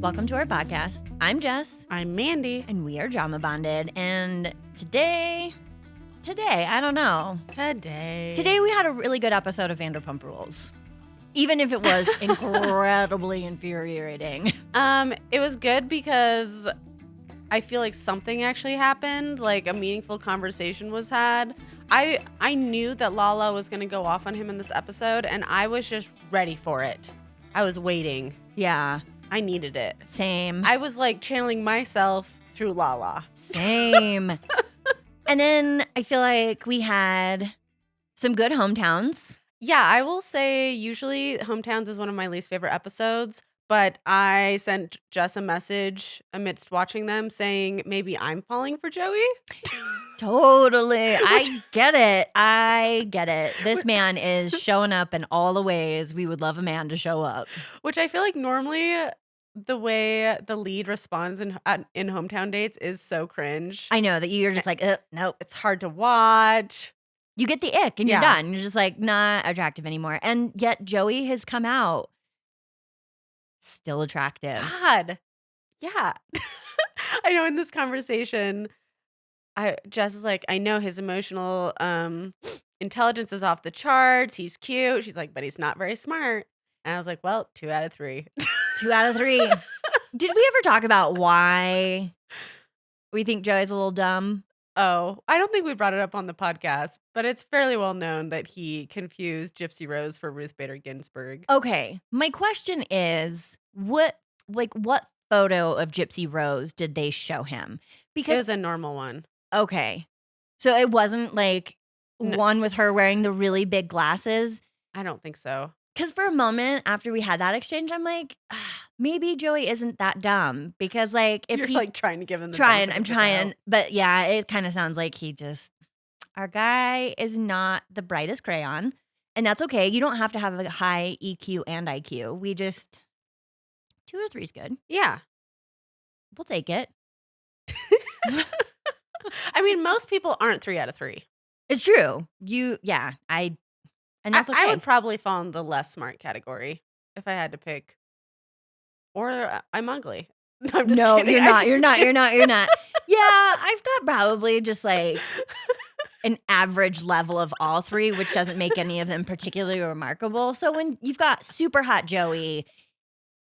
Welcome to our podcast. I'm Jess. I'm Mandy. And we are drama bonded. And today, I don't know. Today we had a really good episode of Vanderpump Rules. Even if it was incredibly infuriating. It was good because I feel like something actually happened, like a meaningful conversation was had. I knew that Lala was going to go off on him in this episode, and I was just ready for it. I was waiting. Yeah. I needed it. Same. I was like channeling myself through Lala. Same. And then I feel like we had some good hometowns. Yeah, I will say usually Hometowns is one of my least favorite episodes, but I sent Jess a message amidst watching them saying maybe I'm falling for Joey. Totally. I get it. This man is showing up in all the ways we would love a man to show up. Which I feel like normally the way the lead responds in Hometown Dates is so cringe. I know that you're just like, nope. It's hard to watch. You get the ick and you're done. You're just like not attractive anymore. And yet Joey has come out still attractive. God. Yeah. I know in this conversation, Jess is like, I know his emotional intelligence is off the charts. He's cute. She's like, but he's not very smart. And I was like, well, 2 out of 3. 2 out of 3. Did we ever talk about why we think Joey's a little dumb? Oh, I don't think we brought it up on the podcast, but it's fairly well known that he confused Gypsy Rose for Ruth Bader Ginsburg. Okay. My question is, what photo of Gypsy Rose did they show him? Because it was a normal one. Okay. So it wasn't like one with her wearing the really big glasses? I don't think so. Because for a moment after we had that exchange, I'm like, maybe Joey isn't that dumb. Because like, if you're like trying to give him the I'm trying. But yeah, it kind of sounds like our guy is not the brightest crayon. And that's okay. You don't have to have a high EQ and IQ. We just, 2 or 3 is good. Yeah. We'll take it. I mean, most people aren't 3 out of 3. It's true. And that's okay. I would probably fall in the less smart category if I had to pick. Or I'm ugly. No, I'm just kidding. You're not. Yeah, I've got probably just like an average level of all 3, which doesn't make any of them particularly remarkable. So when you've got super hot Joey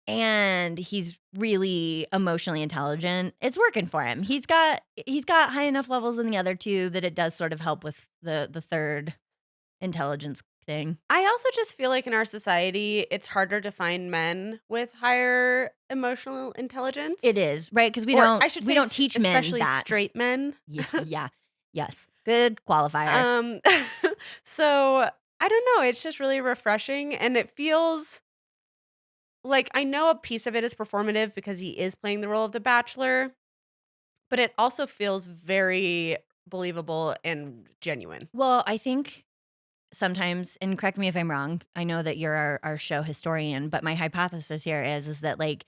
and he's really emotionally intelligent, it's working for him. He's got high enough levels in the other 2 that it does sort of help with the third intelligence thing. I also just feel like in our society, it's harder to find men with higher emotional intelligence. It is, right? Because we don't teach men especially that. Straight men. Yeah. Yes. Good qualifier. So I don't know. It's just really refreshing, and it feels like I know a piece of it is performative because he is playing the role of the Bachelor, but it also feels very believable and genuine. Well, I think sometimes, and correct me if I'm wrong, I know that you're our show historian, but my hypothesis here is that like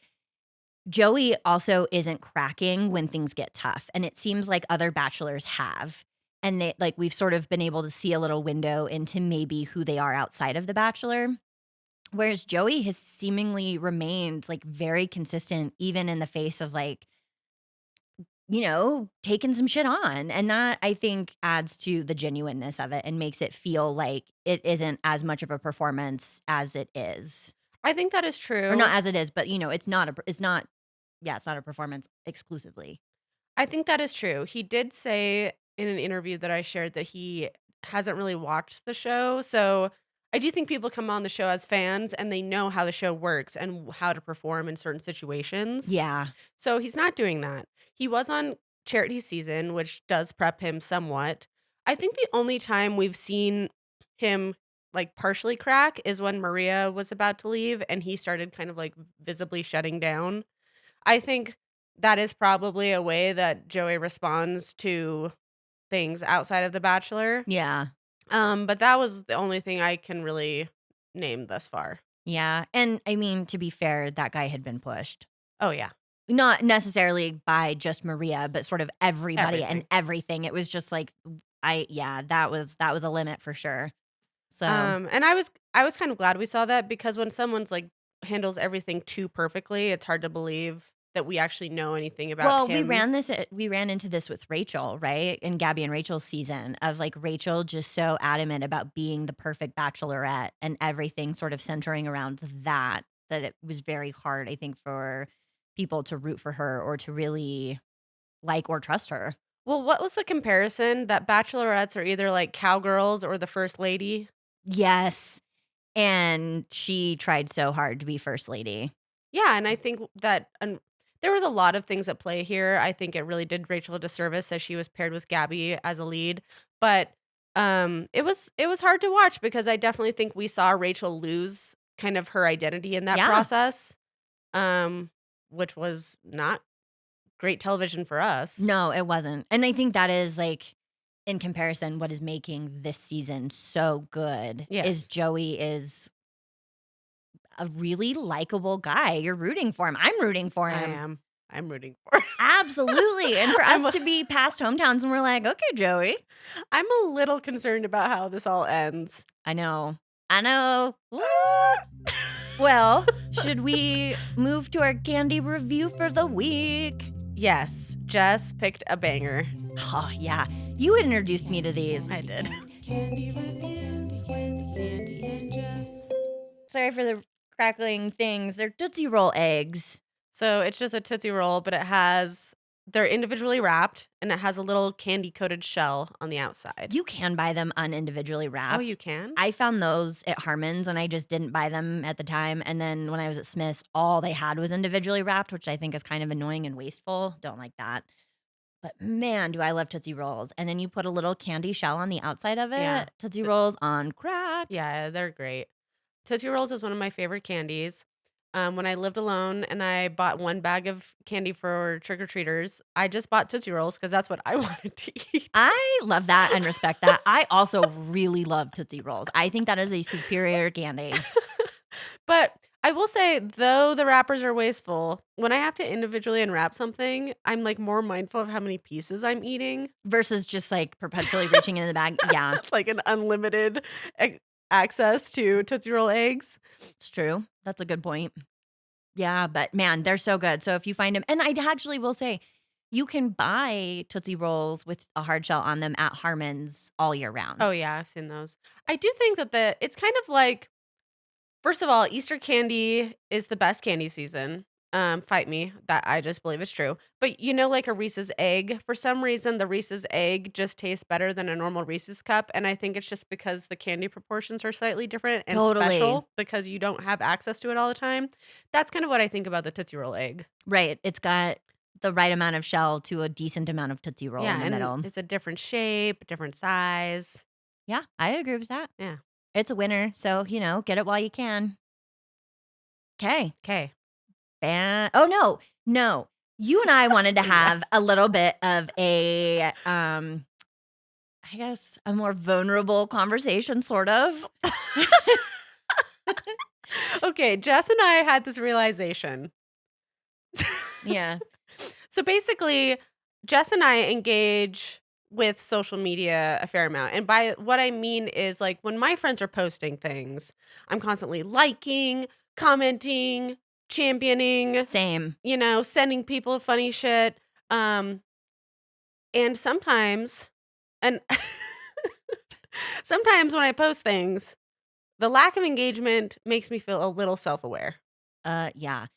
Joey also isn't cracking when things get tough. And it seems like other bachelors have. And we've sort of been able to see a little window into maybe who they are outside of the Bachelor. Whereas Joey has seemingly remained like very consistent, even in the face of like, taking some shit on. And that, I think, adds to the genuineness of it and makes it feel like it isn't as much of a performance as it is. I think that is true. Or not as it is, but, it's not a performance exclusively. I think that is true. He did say in an interview that I shared that he hasn't really watched the show. So I do think people come on the show as fans and they know how the show works and how to perform in certain situations. Yeah. So he's not doing that. He was on Charity Season, which does prep him somewhat. I think the only time we've seen him like partially crack is when Maria was about to leave and he started kind of like visibly shutting down. I think that is probably a way that Joey responds to things outside of The Bachelor. Yeah. But that was the only thing I can really name thus far. Yeah. And I mean, to be fair, that guy had been pushed. Oh, yeah. Not necessarily by just Maria, but sort of everybody and everything. It was just like, that was a limit for sure. So, and I was kind of glad we saw that because when someone's like handles everything too perfectly. It's hard to believe that we actually know anything about Well, him. we ran into this with Rachel, right? In Gabby and Rachel's season of, like, Rachel just so adamant about being the perfect bachelorette and everything sort of centering around that, that it was very hard, I think, for people to root for her or to really like or trust her. Well, what was the comparison that bachelorettes are either like cowgirls or the first lady? Yes, and she tried so hard to be first lady. Yeah, and I think that there was a lot of things at play here. I think it really did Rachel a disservice that she was paired with Gabby as a lead, but it was hard to watch because I definitely think we saw Rachel lose kind of her identity in that Yeah. process, um, which was not great television for us. No, it wasn't, and I think that is, like, in comparison, what is making this season so good is Yes, Joey is a really likable guy. You're rooting for him. I'm rooting for I him. am. I'm rooting for. Absolutely, and for I'm us a, to be past hometowns and we're like, "Okay, Joey." I'm a little concerned about how this all ends. I know. I know. Ooh. Well, should we move to our candy review for the week? Yes, Jess picked a banger. Oh, yeah. You introduced me to these. I did. Candy reviews with Andy and Jess. Sorry for the crackling things. They're Tootsie Roll eggs. So it's just a Tootsie Roll, but they're individually wrapped and it has a little candy coated shell on the outside. You can buy them unindividually Oh, you wrapped. can? I found those at Harmon's and I just didn't buy them at the time. And then when I was at Smith's, all they had was individually wrapped, which I think is kind of annoying and wasteful. Don't like that. But man, do I love Tootsie Rolls. And then you put a little candy shell on the outside of Yeah. it. Tootsie Rolls on crack. Yeah, they're great. Tootsie Rolls is one of my favorite candies. When I lived alone and I bought one bag of candy for trick or treaters, I just bought Tootsie Rolls because that's what I wanted to eat. I love that and respect that. I also really love Tootsie Rolls. I think that is a superior candy But I will say, though the wrappers are wasteful, when I have to individually unwrap something, I'm like more mindful of how many pieces I'm eating. versus just like perpetually reaching into the bag. Yeah, Like an unlimited access to Tootsie Roll eggs. it's true. That's a good point. Yeah, but man, they're so good. So if you find them, and I actually will say, you can buy Tootsie Rolls with a hard shell on them at Harmon's all year Oh round. yeah, I've seen those. I do think that it's kind of like, first of all, Easter candy is the best candy season. Fight me, that I just believe it's true. But like a Reese's egg, for some reason the Reese's egg just tastes better than a normal Reese's cup, and I think it's just because the candy proportions are slightly different and Totally. special because you don't have access to it all the time. That's kind of what I think about the Tootsie Roll egg. Right. It's got the right amount of shell to a decent amount of Tootsie Roll in Yeah, the and middle. it's a different shape, different size. Yeah, I agree with that. Yeah. It's a winner. So, get it while you can. Okay. Okay. Oh, no. No. You and I wanted to Yeah. have a little bit of I guess, a more vulnerable conversation, sort of. Okay, Jess and I had this realization. Yeah. So basically, Jess and I engage with social media a fair amount. And by what I mean is like when my friends are posting things, I'm constantly liking, commenting, championing, Same. sending people funny shit. Um, and and sometimes when I post things, the lack of engagement makes me feel a little self-aware. Yeah.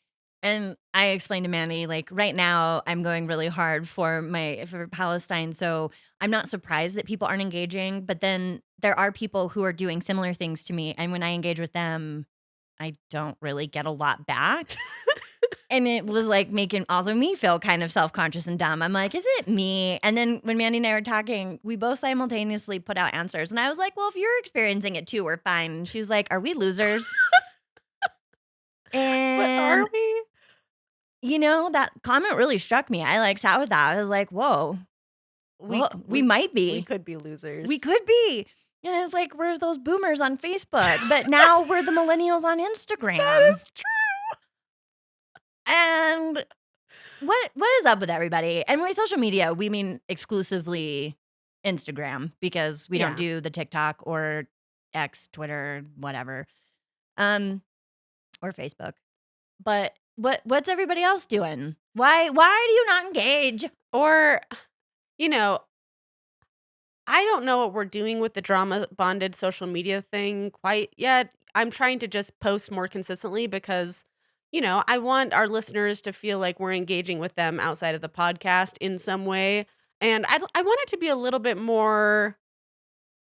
And I explained to Manny, like, right now I'm going really hard for Palestine, so I'm not surprised that people aren't engaging, but then there are people who are doing similar things to me, and when I engage with them, I don't really get a lot back. And it was, like, making also me feel kind of self-conscious and dumb. I'm like, "Is it me?" And then when Mandy and I were talking, we both simultaneously put out answers, and I was like, "Well, if you're experiencing it too, we're fine." And she was like, "Are we losers?" But are And, we? that comment really struck me. I, like, sat with that. I was like, "Whoa. We Well, we might we be. could be losers. We could be." And it's like, we're those boomers on Facebook, but now we're the millennials on That Instagram. is true. And what is up with everybody? And by social media, we mean exclusively Instagram because we don't Yeah. do the TikTok or X, Twitter, whatever. Um, or Facebook. But what's everybody else doing? Why do you not engage? Or, you know, I don't know what we're doing with the drama bonded social media thing quite yet. I'm trying to just post more consistently because, I want our listeners to feel like we're engaging with them outside of the podcast in some way. And I want it to be a little bit more,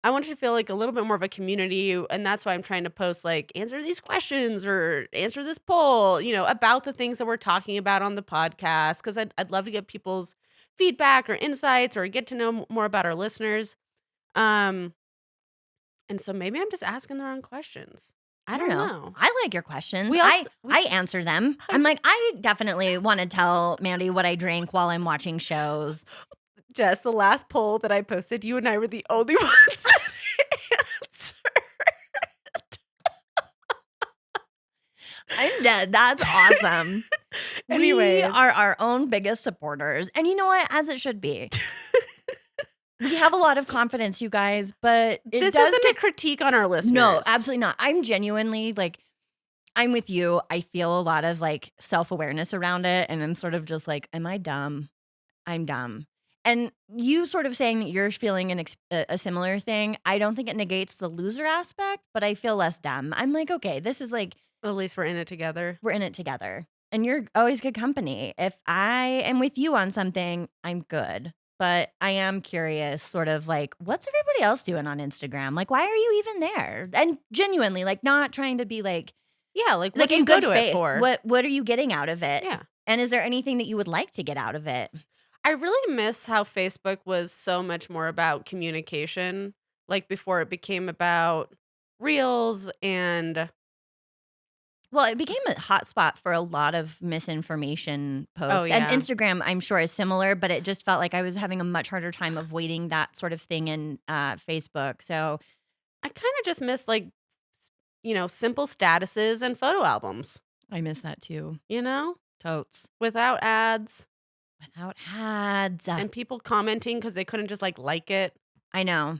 I want it to feel like a little bit more of a community. And that's why I'm trying to post like, answer these questions or answer this poll, about the things that we're talking about on the podcast. Cause I'd love to get people's feedback or insights or get to know more about our listeners. Um, and so maybe I'm just asking the wrong questions. I I don't don't know. know. I like your questions. We I also we I answer them. I'm like, I definitely want to tell Mandy what I drink while I'm watching shows. Jess, the last poll that I posted, you and I were the only ones that answered. I'm dead. That's awesome. We Anyways. are our own biggest supporters. And you know what? As it should be. We have a lot of confidence, you guys, but it This does isn't get a critique on our listeners. No, absolutely not. I'm genuinely like, I'm with you. I feel a lot of like self-awareness around it. And I'm sort of just like, am I dumb? I'm dumb. And you sort of saying that you're feeling a similar thing, I don't think it negates the loser aspect, but I feel less dumb. I'm like, okay, this is like, At least we're in it together. we're in it together. And you're always good company. If I am with you on something, I'm good. But I am curious, sort of like, what's everybody else doing on Instagram? Like, why are you even there? And genuinely, like, not trying to be like Yeah, like what do in you go good to faith. it for? What are you getting out of it? Yeah. And is there anything that you would like to get out of it? I really miss how Facebook was so much more about communication. Like before it became about reels and Well, it became a hotspot for a lot of misinformation posts. And yeah. Instagram, I'm sure, is similar, but it just felt like I was having a much harder time avoiding that sort of thing in Facebook. So I kind of just miss like, simple statuses and photo albums, I miss that too. Totes. without ads Without ads. and people commenting because they couldn't just like it. I know.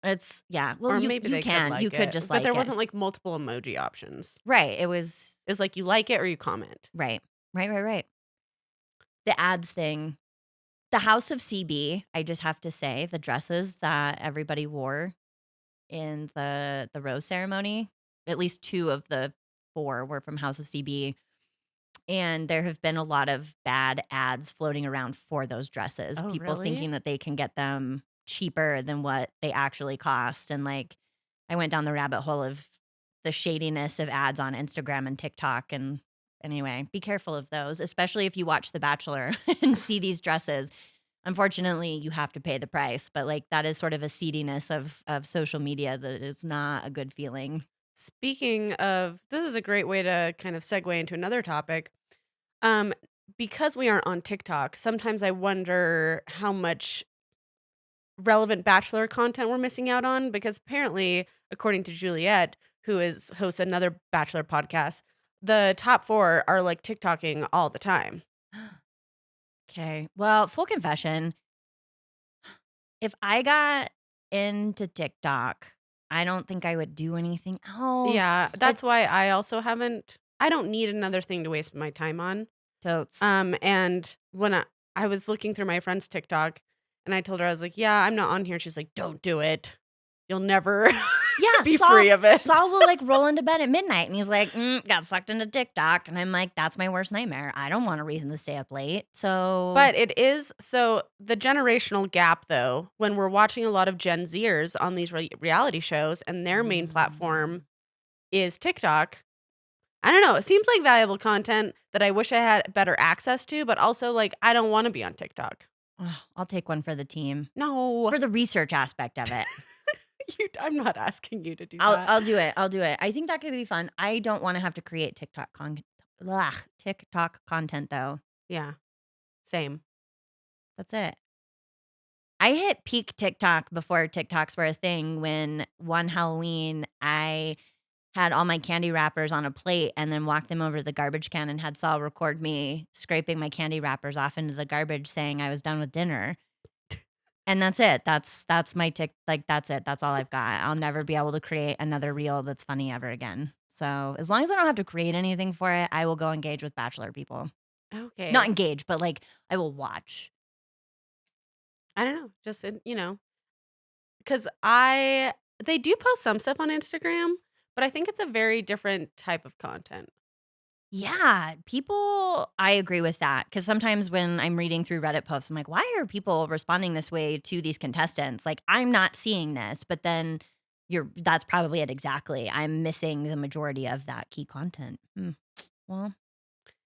It's, yeah. Well, Or you maybe you they can. could like You could it, just but like there it. wasn't like multiple emoji options. Right. It was, It's like you like it or you comment. right. Right. The ads thing. The House of CB, I just have to say, the dresses that everybody wore in the rose ceremony, at least 2 of the 4 were from House of CB, and there have been a lot of bad ads floating around for those dresses. Oh, People really? thinking that they can get them cheaper than what they actually cost, and, like, I went down the rabbit hole of the shadiness of ads on Instagram and TikTok, and anyway, be careful of those, especially if you watch The Bachelor and see these dresses. Unfortunately, you have to pay the price, but, like, that is sort of a seediness of social media that is not a good feeling. Speaking of, this is a great way to kind of segue into another topic. Um, because we aren't on TikTok, sometimes I wonder how much relevant Bachelor content we're missing out on. Because apparently, according to Juliet, who is hosts another Bachelor podcast, the top 4 are like TikToking all the time. Okay. Well, full confession, if I got into TikTok, I don't think I would do anything else. Yeah, that's why I also haven't. I don't need another thing to waste my time on. Totes. And when I was looking through my friend's TikTok, and I told her I was like, "Yeah, I'm not on here." She's like, "Don't do it. You'll never Yeah, be Saul, free of it." Saul will like roll into bed at midnight and he's like, got sucked into TikTok. And I'm like, that's my worst nightmare. I don't want a reason to stay up late. So, But it is so the generational gap, though, when we're watching a lot of Gen Zers on these reality shows and their main platform is TikTok. I don't know. It seems like valuable content that I wish I had better access to, but also like I don't want to be on TikTok. I'll take one for the team No, for the research aspect of it. I'm not asking you to do I'll that. I'll do it. I'll do it. I think that could be fun. I don't want to have to create TikTok content though. Yeah, same. That's it. I hit peak TikTok before TikToks were a thing when one Halloween I had all my candy wrappers on a plate and then walked them over to the garbage can and had Saul record me scraping my candy wrappers off into the garbage saying I was done with dinner. And that's it. That's my that's it. That's all I've got. I'll never be able to create another reel that's funny ever again. So as long as I don't have to create anything for it, I will go engage with Bachelor people. Not Okay. engage, but like I will watch. I don't know. Just, because they do post some stuff on Instagram, but I think it's a very different type of content. Yeah, people, I agree with that because sometimes when I'm reading through Reddit posts, I'm like, why are people responding this way to these contestants? Like, I'm not seeing this, but then that's probably it exactly. I'm missing the majority of that key content. Well,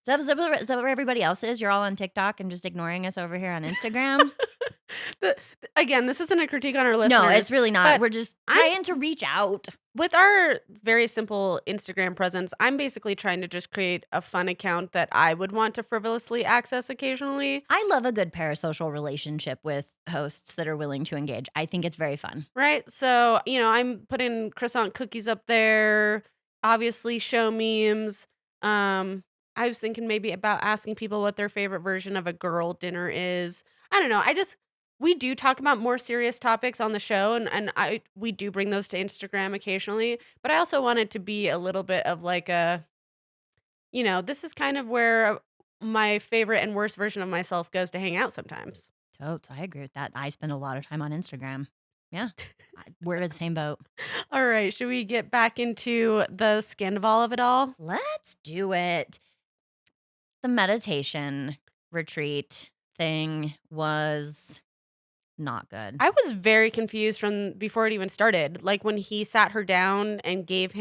is that where everybody else is? You're all on TikTok and just ignoring us over here on Instagram? Again, this isn't a critique on our No, listeners, it's really not. but We're just I'm trying to reach out. with our very simple Instagram presence, I'm basically trying to just create a fun account that I would want to frivolously access occasionally. I love a good parasocial relationship with hosts that are willing to engage. I think it's very fun. Right? So, I'm putting croissant cookies up there, obviously show memes. I was thinking maybe about asking people what their favorite version of a girl dinner is. I don't know. We do talk about more serious topics on the show and we do bring those to Instagram occasionally, but I also want it to be a little bit of like this is kind of where my favorite and worst version of myself goes to hang out sometimes. Totes, I agree with that. I spend a lot of time on Instagram. Yeah, we're in the same boat. All right, should we get back into the scandal of it all? Let's do it. The meditation retreat thing was not good. I was very confused from before it even started. Like when he sat her down and gave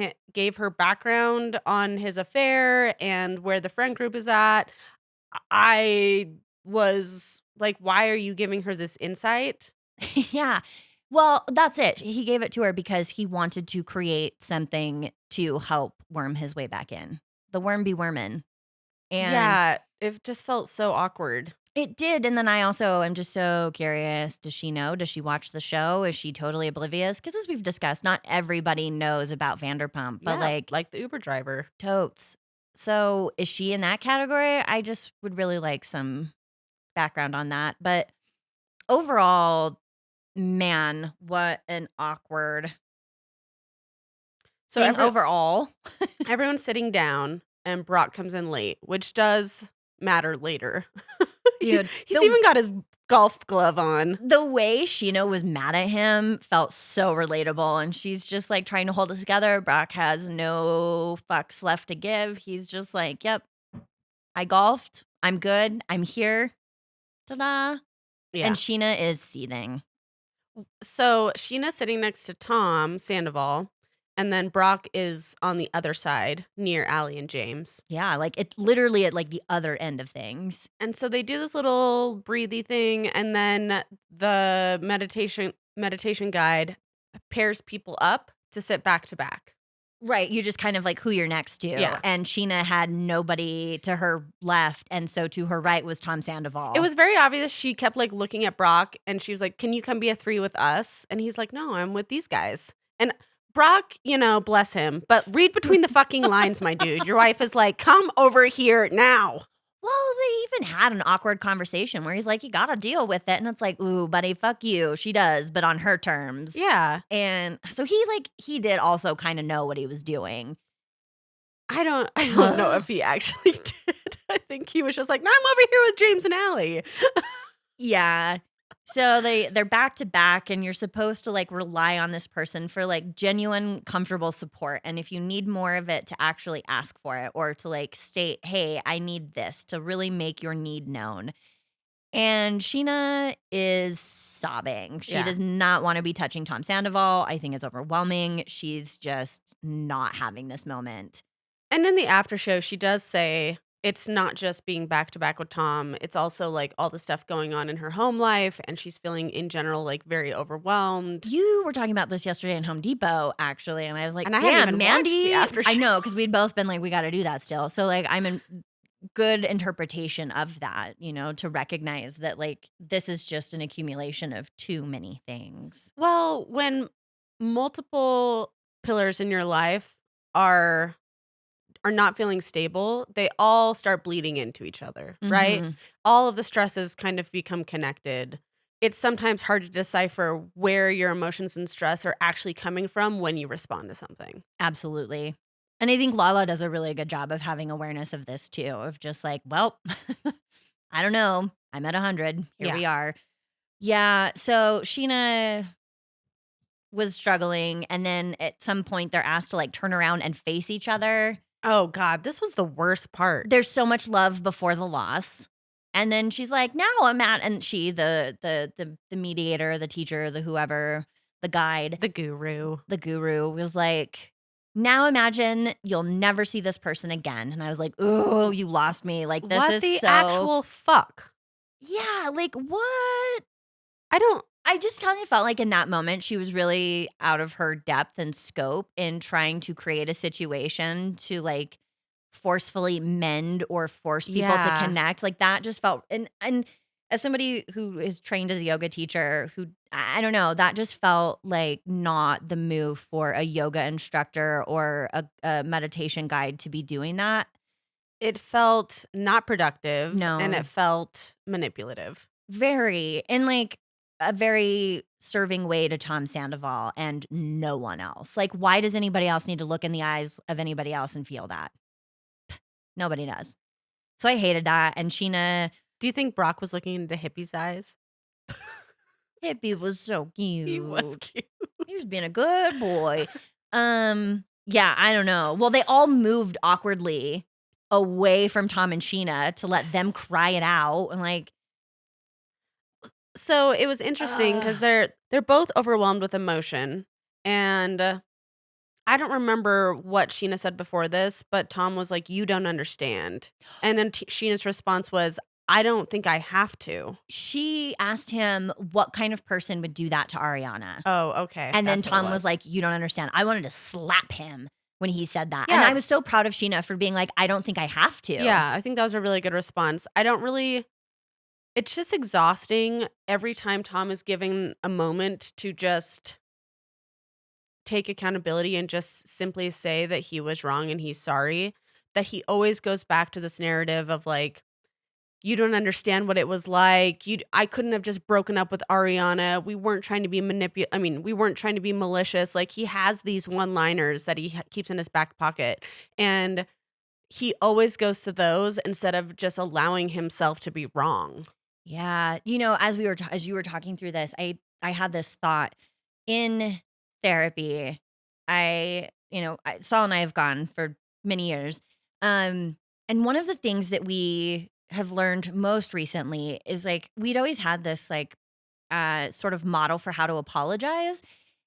her background on his affair and where the friend group is at. I was like, why are you giving her this insight? Yeah. Well, that's it. He gave it to her because he wanted to create something to help worm his way back in. The worm be wormin'. And Yeah, it just felt so awkward. it did, and then I also am just so curious, does she know? Does she watch the show? Is she totally oblivious? Because as we've discussed, not everybody knows about Vanderpump, but, Yeah, like, like the Uber driver. totes. So, is she in that category? I just would really like some background on that, but overall, man, what an awkward So thing overall. everyone's sitting down and Brock comes in late, which does matter later. Dude, He's even got his golf glove on. the way Sheena was mad at him felt so relatable, and she's just, like, trying to hold it together. Brock has no fucks left to give. He's just like, "Yep, I golfed. I'm good. I'm here. Ta-da." Yeah. And Sheena is seething. So Sheena's sitting next to Tom Sandoval, and then Brock is on the other side near Allie and James. Yeah, like, it's literally at, like, the other end of things. And so they do this little breathy thing, and then the meditation guide pairs people up to sit back to back. Right, you just kind of, like, who you're next to, Yeah. and Sheena had nobody to her left, and so to her right was Tom Sandoval. It was very obvious she kept, like, looking at Brock, and she was like, "Can you come be a 3 with us?" And he's like, "No, I'm with these guys." And Brock, bless him, but read between the fucking lines, my dude. Your wife is like, "Come over here now." Well, they even had an awkward conversation where he's like, "You gotta deal with it," and it's like, "Ooh, buddy, fuck you." She does, but on her terms. Yeah. And so he did also kinda know what he was doing. I don't know if he actually did. I think he was just like, "No, I'm over here with James and Allie." Yeah. So they're back to back, and you're supposed to, like, rely on this person for, like, genuine, comfortable support, and if you need more of it, to actually ask for it or to, like, state, "Hey, I need this," to really make your need known. And Sheena is sobbing. She Yeah. does not wanna be touching Tom Sandoval. I think it's overwhelming. She's just not having this moment. And in the after show, she does say it's not just being back to back with Tom. It's also like all the stuff going on in her home life, and she's feeling in general like very overwhelmed. You were talking about this yesterday in Home Depot, actually, and I was like, And I hadn't "Damn, even watched the Mandy." after I show. know, because 'cause we'd both been like, "We gotta do that still." So, like, I'm in good interpretation of that, to recognize that, like, this is just an accumulation of too many things. Well, when multiple pillars in your life are not feeling stable, they all start bleeding into each other, right? Mhm. All of the stresses kind of become connected. It's sometimes hard to decipher where your emotions and stress are actually coming from when you respond to something. Absolutely. And I think Lala does a really good job of having awareness of this too, of just like, well, I don't know. I'm at 100. Here Yeah. we are. Yeah. So Sheena was struggling. And then at some point, they're asked to like turn around and face each other. Oh god, this was the worst part. There's so much love before the loss. And then she's like, now I'm at, and she, the mediator, the teacher, the whoever, the guide, The guru. the guru was like, now imagine you'll never see this person again. And I was like, oh, you lost me. Like, this What is the so, actual fuck? yeah, like what? I don't I just kind of felt like in that moment, she was really out of her depth and scope in trying to create a situation to like forcefully mend or force people to Yeah. connect. Like that just felt, and as somebody who is trained as a yoga teacher, who I don't know, that just felt like not the move for a yoga instructor or a meditation guide to be doing that. It felt not productive and it No. felt manipulative. Very, in like a very serving way to Tom Sandoval and no one else. Like, why does anybody else need to look in the eyes of anybody else and feel that? Nobody does. So I hated that. And Sheena Do you think Brock was looking into Hippie's eyes? Hippie was so He was cute. cute. He was being a good boy. Yeah, I don't know. Well, they all moved awkwardly away from Tom and Sheena to let them cry it out. And like, So, it was interesting ugh. because they're both overwhelmed with emotion, and, I don't remember what Sheena said before this, but Tom was like, "You don't understand." And then Sheena's response was, "I don't think I have to." She asked him what kind of person would do that to Ariana. Oh, okay. And then That's what it Tom was was. like, "You don't understand." I wanted to slap him when he said that. And Yeah, I was so proud of Sheena for being like, "I don't think I have to." yeah, I think that was a really good response. I don't really it's just exhausting every time Tom is given a moment to just take accountability and just simply say that he was wrong and he's sorry, that he always goes back to this narrative of like, you don't understand what it was like. I couldn't have just broken up with Ariana. We weren't trying to be we weren't trying to be malicious. Like he has these one-liners that he keeps in his back pocket. And he always goes to those instead of just allowing himself to be wrong. Yeah, as as you were talking through this, I had this thought in therapy. Saul and I have gone for many years. And one of the things that we have learned most recently is like we'd always had this like sort of model for how to apologize.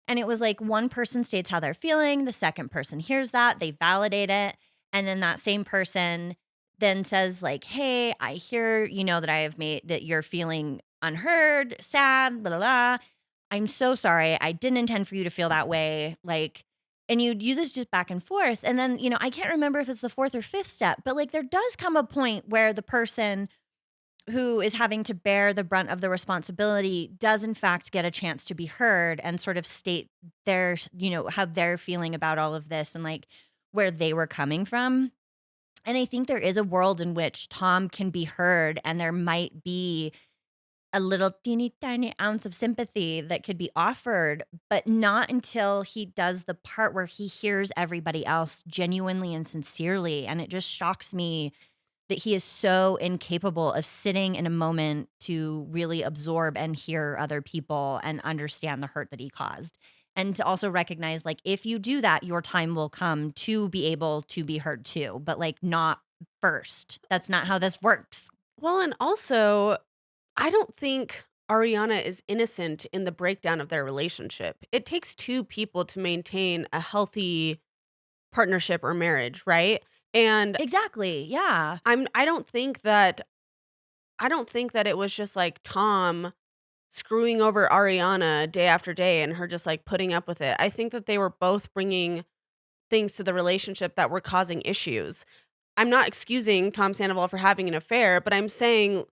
And it was like one person states how they're feeling, the second person hears that, they validate it, and then that same person then says like, "Hey, I hear, that I have made that you're feeling unheard, sad, blah blah blah. I'm so sorry. I didn't intend for you to feel that way." Like, and you do this just back and forth. And then, I can't remember if it's the fourth or fifth step, but like there does come a point where the person who is having to bear the brunt of the responsibility does in fact get a chance to be heard and sort of state their, how they're feeling about all of this and like where they were coming from. And I think there is a world in which Tom can be heard and there might be a little teeny tiny ounce of sympathy that could be offered, but not until he does the part where he hears everybody else genuinely and sincerely. And it just shocks me that he is so incapable of sitting in a moment to really absorb and hear other people and understand the hurt that he caused. And to also recognize, like, if you do that, your time will come to be able to be heard too, but like not first. That's not how this works. Well, and also, I don't think Ariana is innocent in the breakdown of their relationship. It takes two people to maintain a healthy partnership or marriage, right? And Exactly. Yeah. I don't think that it was just like Tom screwing over Ariana day after day and her just like putting up with it. I think that they were both bringing things to the relationship that were causing issues. I'm not excusing Tom Sandoval for having an affair, but I'm saying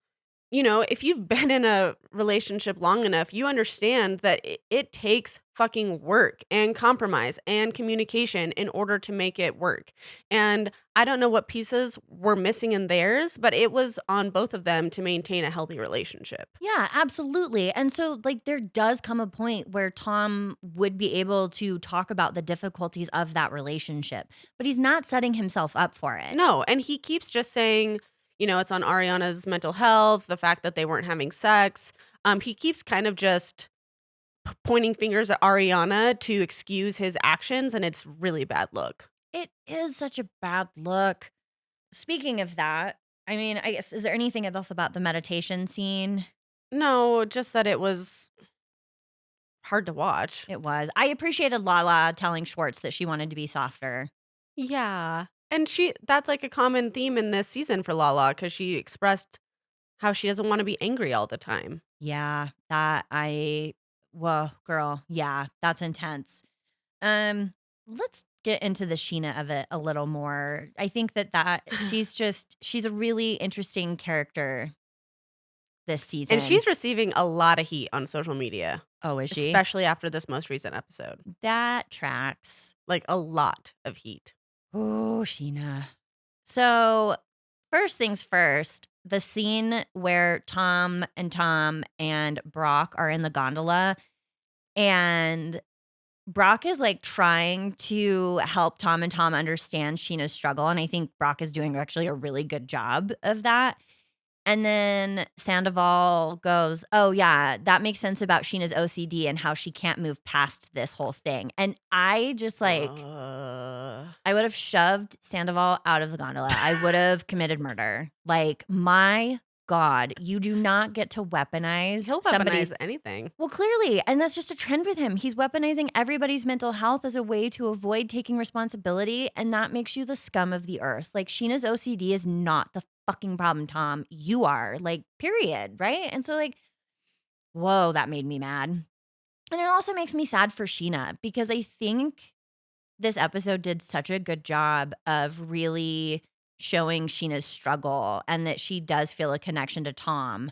if you've been in a relationship long enough, you understand that it takes fucking work and compromise and communication in order to make it work. And I don't know what pieces were missing in theirs, but it was on both of them to maintain a healthy relationship. Yeah, absolutely. And so, like, there does come a point where Tom would be able to talk about the difficulties of that relationship, but he's not setting himself up for it. No, and he keeps just saying, it's on Ariana's mental health, the fact that they weren't having sex. He keeps kind of just pointing fingers at Ariana to excuse his actions, and it's really bad look. It is such a bad look. Speaking of that, I mean, I guess, is there anything else about the meditation scene? No, just that it was hard to watch. It was. I appreciated Lala telling Schwartz that she wanted to be softer. Yeah. And that's like a common theme in this season for Lala because she expressed how she doesn't want to be angry all the time. Yeah, well, girl, yeah, that's intense. Let's get into the Sheena of it a little more. I think that she's a really interesting character this And season. she's receiving a lot of heat on social media, Oh, is she? especially after this most recent episode. That tracks. Like a lot of heat. Oh, Sheena. So, first things first, the scene where Tom and Brock are in the gondola and Brock is like trying to help Tom and Tom understand Sheena's struggle. And I think Brock is doing actually a really good job of that. And then Sandoval goes, "Oh, yeah, that makes sense about Sheena's OCD and how she can't move past this whole thing." And I just like, Uh, I would have shoved Sandoval out of the gondola. I would have committed murder. Like, my God, you do not get to weaponize he'll somebody's. weaponize anything. Well, clearly, and that's just a trend with him. He's weaponizing everybody's mental health as a way to avoid taking responsibility, and that makes you the scum of the earth. Like, Sheena's OCD is not the fucking problem, Tom. You are, like, period, right? And so, like, whoa, that made me mad. And it also makes me sad for Sheena because I think this episode did such a good job of really showing Sheena's struggle and that she does feel a connection to Tom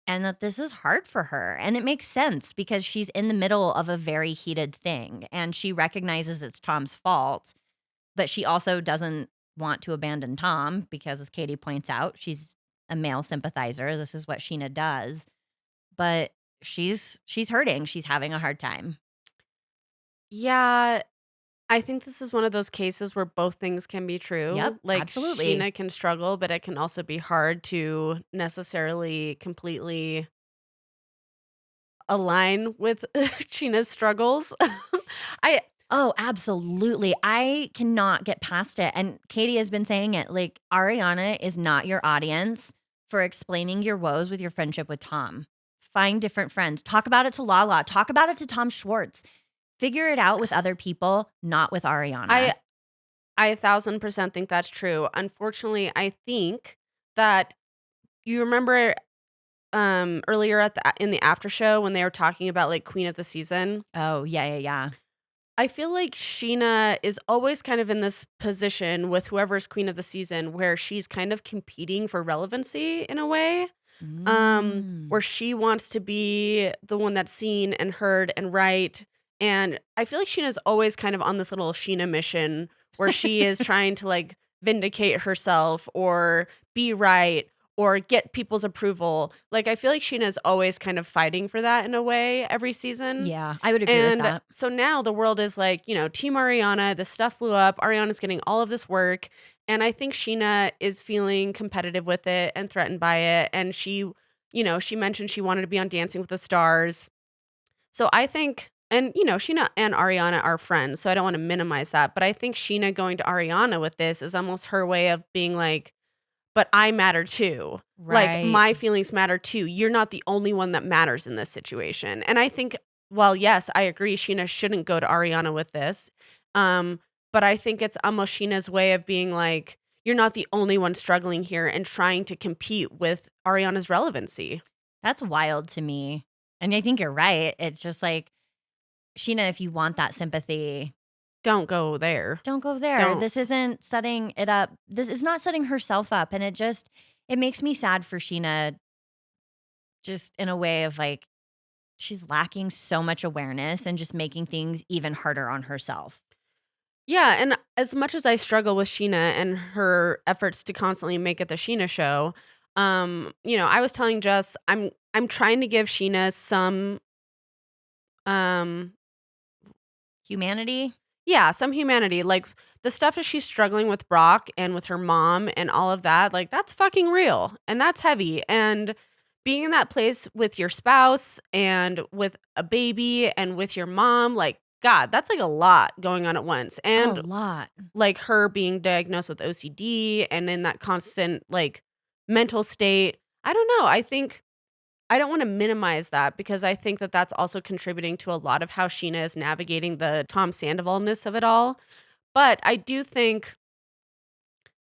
and that this is hard for her. And it makes sense because she's in the middle of a very heated thing and she recognizes it's Tom's fault, but she also doesn't want to abandon Tom because, as Katie points out, she's a male sympathizer. This is what Sheena does. But she's hurting. She's having a hard time. Yeah, I think this is one of those cases where both things can be Yep, true. Like absolutely. Sheena can struggle, but it can also be hard to necessarily completely align with Sheena's struggles. I Oh, absolutely. I cannot get past it. And Katie has been saying it like Ariana is not your audience for explaining your woes with your friendship with Tom. Find different friends. Talk about it to Lala. Talk about it to Tom Schwartz. Figure it out with other people, not with Ariana. I I 1,000% think that's true. Unfortunately, I think that you remember earlier in the after show when they were talking about like Queen of the Season. Oh, yeah, yeah, yeah. I feel like Sheena is always kind of in this position with whoever's queen of the season where she's kind of competing for relevancy in a way. Mm. Where she wants to be the one that's seen and heard and right. And I feel like Sheena's always kind of on this little Sheena mission where she is trying to like vindicate herself or be right or get people's approval. Like I feel like Sheena's always kind of fighting for that in a way every season. Yeah, I would agree with And that. so now the world is like, Team Ariana, this stuff blew up. Ariana's getting all of this work. And I think Sheena is feeling competitive with it and threatened by it. And she mentioned she wanted to be on Dancing with the Stars. So I think, and Sheena and Ariana are friends. So I don't want to minimize that. But I think Sheena going to Ariana with this is almost her way of being like, but I matter too. Like Right. my feelings matter too. You're not the only one that matters in this situation. And I think, well, yes, I agree. Sheena shouldn't go to Ariana with this. But I think it's almost Sheena's way of being like, you're not the only one struggling here and trying to compete with Ariana's relevancy. That's wild to me. And I think you're right. It's just like, Sheena, if you want that sympathy, Don't go there. don't go there. Don't. This isn't setting it up. This is not setting herself up. And it makes me sad for Sheena just in a way of like she's lacking so much awareness and just making things even harder on herself. Yeah, and as much as I struggle with Sheena and her efforts to constantly make it the Sheena show, I was telling Jess I'm trying to give Sheena some um Humanity? yeah, some humanity. Like the stuff that she's struggling with Brock and with her mom and all of that, like that's fucking real and that's heavy. And being in that place with your spouse and with a baby and with your mom, like God, that's like a lot going on at once. A And lot. like her being diagnosed with OCD and in that constant like mental state. I don't know. I think I don't want to minimize that because I think that that's also contributing to a lot of how Sheena is navigating the Tom Sandoval-ness of it all. But I do think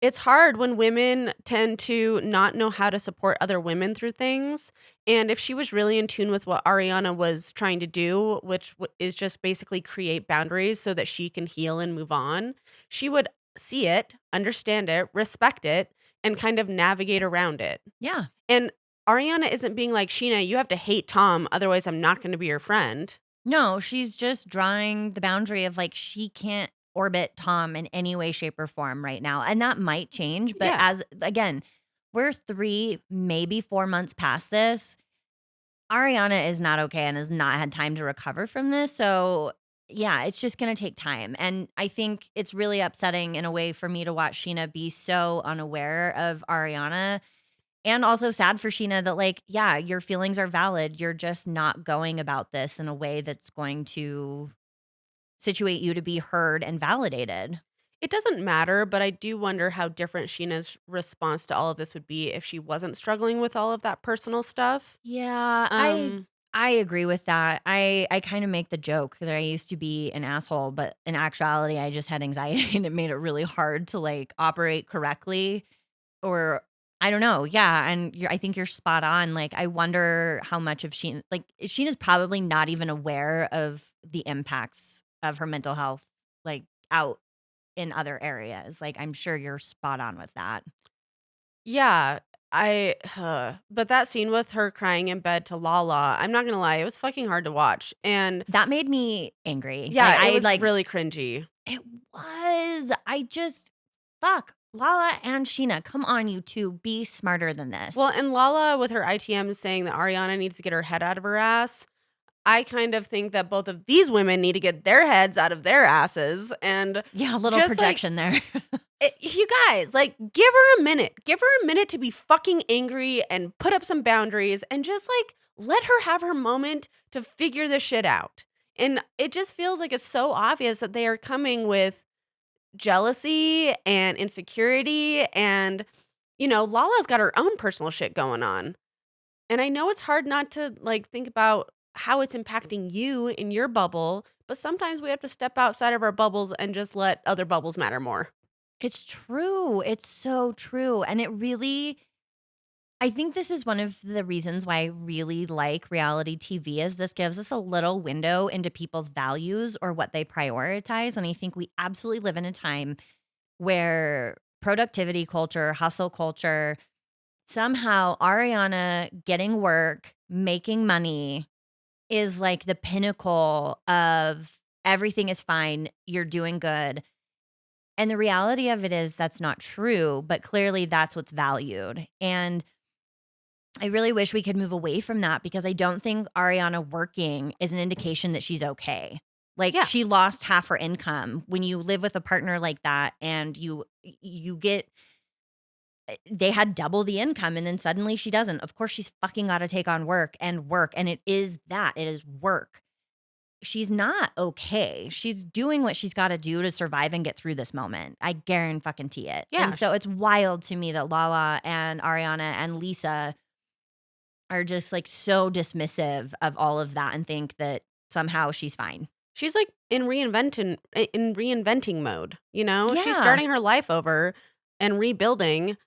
it's hard when women tend to not know how to support other women through things. And if she was really in tune with what Ariana was trying to do, which is just basically create boundaries so that she can heal and move on, she would see it, understand it, respect it, and kind of navigate around it. Yeah. And Ariana isn't being like, Sheena, you have to hate Tom, otherwise I'm not going to be your friend. No, she's just drawing the boundary of like she can't orbit Tom in any way, shape, or form right now. And that might change. But Yeah. as again, we're 3, maybe 4 months past this. Ariana is not okay and has not had time to recover from this. So, yeah, it's just going to take time. And I think it's really upsetting in a way for me to watch Sheena be so unaware of Ariana and also sad for Sheena that, like, yeah, your feelings are valid. You're just not going about this in a way that's going to situate you to be heard and validated. It doesn't matter, but I do wonder how different Sheena's response to all of this would be if she wasn't struggling with all of that personal stuff. Yeah, I Um, I agree with that. I kind of make the joke that I used to be an asshole, but in actuality, I just had anxiety and it made it really hard to like operate correctly or I don't know. Yeah, and I think you're spot on. Like I wonder how much of Sheena like Sheena's probably not even aware of the impacts of her mental health like out in other areas. Like I'm sure you're spot on with that. yeah, but that scene with her crying in bed to Lala, I'm not gonna lie, it was fucking hard to watch. And That made me angry. Like yeah, it I was like really cringy. it was. I just fuck Lala and Sheena. Come on, you two, be smarter than Well, this. and Lala with her ITM saying that Ariana needs to get her head out of her ass. I kind of think that both of these women need to get their heads out of their asses and Yeah, a little just like projection there. you guys, like, give her a minute. Give her a minute to be fucking angry and put up some boundaries and just like let her have her moment to figure this shit out. And it just feels like it's so obvious that they are coming with jealousy and insecurity. And, Lala's got her own personal shit going on. And I know it's hard not to like think about how it's impacting you in your bubble, but sometimes we have to step outside of our bubbles and just let other bubbles matter more. It's true. It's so true. And it really I think this is one of the reasons why I really like reality TV is this gives us a little window into people's values or what they prioritize. And I think we absolutely live in a time where productivity culture, hustle culture, somehow Ariana getting work, making money is like the pinnacle of everything is fine, you're doing good. And the reality of it is that's not true, but clearly that's what's valued. And I really wish we could move away from that because I don't think Ariana working is an indication that she's okay. Like Yeah. she lost half her income. When you live with a partner like that and you get they had double the income and then suddenly she doesn't. Of course she's fucking got to take on work and it is that. It is work. She's not okay. She's doing what she's got to do to survive and get through this moment. I guarantee it. Yeah. And so it's wild to me that Lala and Ariana and Lisa are just like so dismissive of all of that and think that somehow she's fine. She's like in reinventing mode, you know? She's Yeah. starting her life over and rebuilding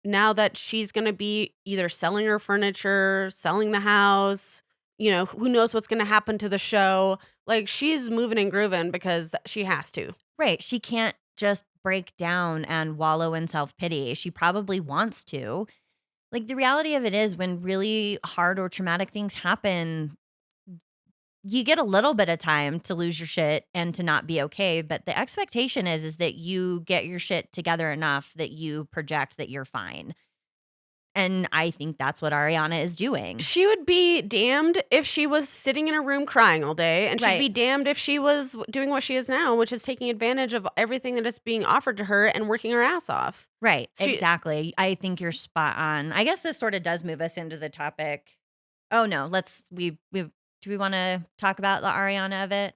now that she's going to be either selling her furniture, selling the house, who knows what's going to happen to the show. Like she's moving and grooving because she has to. Right. She can't just break down and wallow in self pity. She probably wants to. Like, the reality of it is when really hard or traumatic things happen, you get a little bit of time to lose your shit and to not be okay, but the expectation is that you get your shit together enough that you project that you're fine. And I think that's what Ariana is doing. She would be damned if she was sitting in her room crying all day, and she'd Right. be damned if she was doing what she is now, which is taking advantage of everything that is being offered to her and working her ass off. Right. She Exactly. I think you're spot on. I guess this sort of does move us into the topic. Oh no, we do we want to talk about the Ariana of it?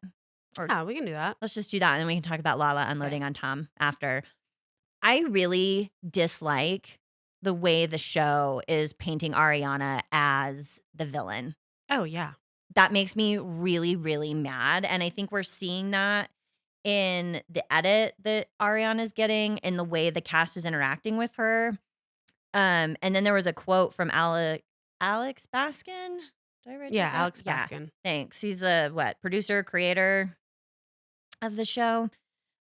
Or Yeah, we can do that. let's just do that and then we can talk about Lala Okay. unloading on Tom after. I really dislike the way the show is painting Ariana as the villain. Oh, yeah. That makes me really, really mad. And I think we're seeing that in the edit that Ariana's getting, in the way the cast is interacting with her. And then there was a quote from Alex Baskin. Did I write Yeah, that down? Alex Yeah. Baskin. Thanks. He's the producer, creator of the show.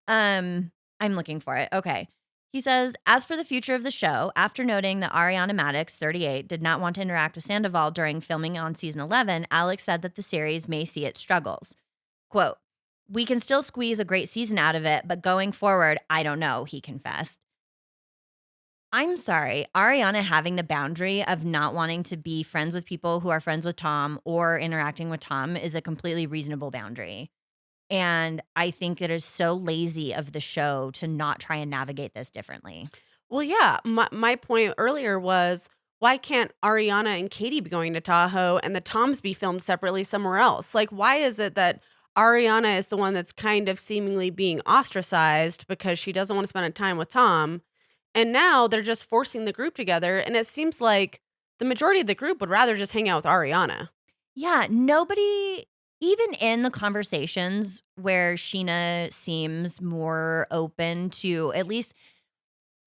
I'm looking for it. Okay. He says, as for the future of the show, after noting that Ariana Madix, 38, did not want to interact with Sandoval during filming on season 11, Alex said that the series may see its struggles. Quote, we can still squeeze a great season out of it, but going forward, I don't know, he confessed. I'm sorry, Ariana having the boundary of not wanting to be friends with people who are friends with Tom or interacting with Tom is a completely reasonable boundary. And I think it is so lazy of the show to not try and navigate this differently. Well, yeah, my point earlier was, why can't Ariana and Katie be going to Tahoe and the Toms be filmed separately somewhere else? Like, why is it that Ariana is the one that's kind of seemingly being ostracized because she doesn't want to spend time with Tom? And now they're just forcing the group together. And it seems like the majority of the group would rather just hang out with Ariana. Yeah, nobody, even in the conversations where Sheena seems more open to at least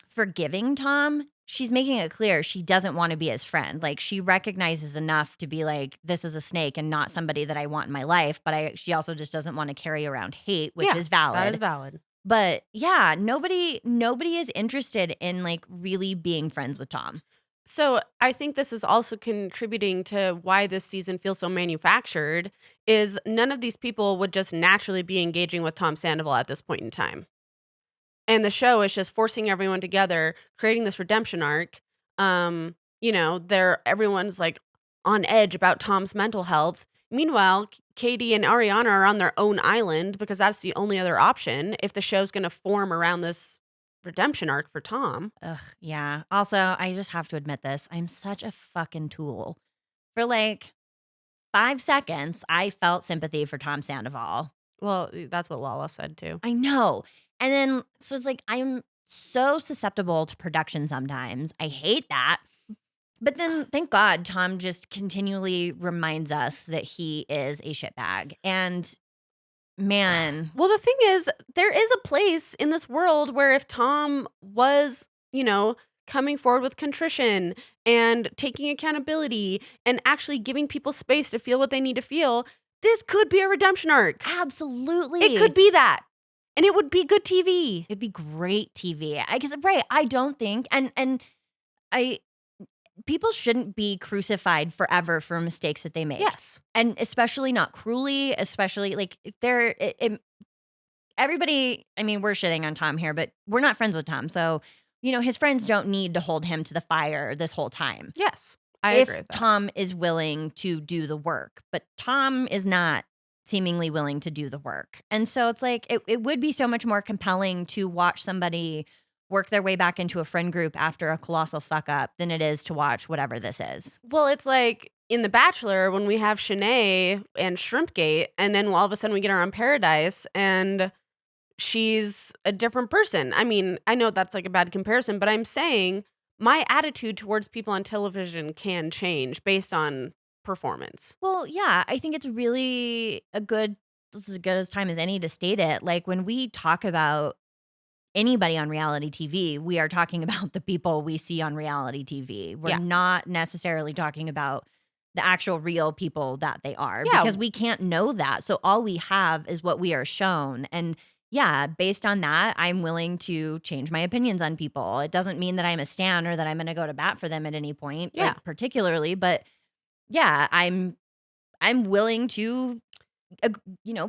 forgiving Tom, she's making it clear she doesn't want to be his friend. Like, she recognizes enough to be like, this is a snake and not somebody that I want in my life. But she also just doesn't want to carry around hate, which Yeah, is that is valid. valid. But yeah, nobody is interested in like really being friends with Tom. So I think this is also contributing to why this season feels so manufactured, is none of these people would just naturally be engaging with Tom Sandoval at this point in time. And the show is just forcing everyone together, creating this redemption arc. Everyone's like on edge about Tom's mental health. Meanwhile, Katie and Ariana are on their own island because that's the only other option if the show's going to form around this redemption arc for Tom. Ugh, yeah. Also, I just have to admit this. I'm such a fucking tool. For like 5 seconds, I felt sympathy for Tom Sandoval. Well, that's what Lala said too. I know. And then so it's like I'm so susceptible to production sometimes. I hate that. But then thank God Tom just continually reminds us that he is a shitbag. And man, Well, the thing is, there is a place in this world where if Tom was, coming forward with contrition and taking accountability and actually giving people space to feel what they need to feel, this could be a redemption arc. absolutely. It could be that. And it would be good TV. It'd be great TV. I guess right. I don't think and I people shouldn't be crucified forever for mistakes that they make. Yes. And especially not cruelly, especially like everybody, I mean, we're shitting on Tom here, but we're not friends with Tom. So, his friends don't need to hold him to the fire this whole time. Yes. I If agree with that. Tom is willing to do the work, but Tom is not seemingly willing to do the work. And so it's like it would be so much more compelling to watch somebody work their way back into a friend group after a colossal fuck up than it is to watch whatever this is. Well, it's like in The Bachelor when we have Shanae and Shrimpgate, and then all of a sudden we get her on Paradise and she's a different person. I mean, I know that's like a bad comparison, but I'm saying my attitude towards people on television can change based on performance. Well, yeah, I think it's really this is as good as time as any to state it. Like when we talk about anybody on reality TV, we are talking about the people we see on reality TV. We're Yeah. not necessarily talking about the actual real people that they are Yeah. because we can't know that. So all we have is what we are shown. And yeah, based on that, I'm willing to change my opinions on people. It doesn't mean that I'm a stan or that I'm gonna go to bat for them at any point, Yeah. like, particularly, but yeah, I'm willing to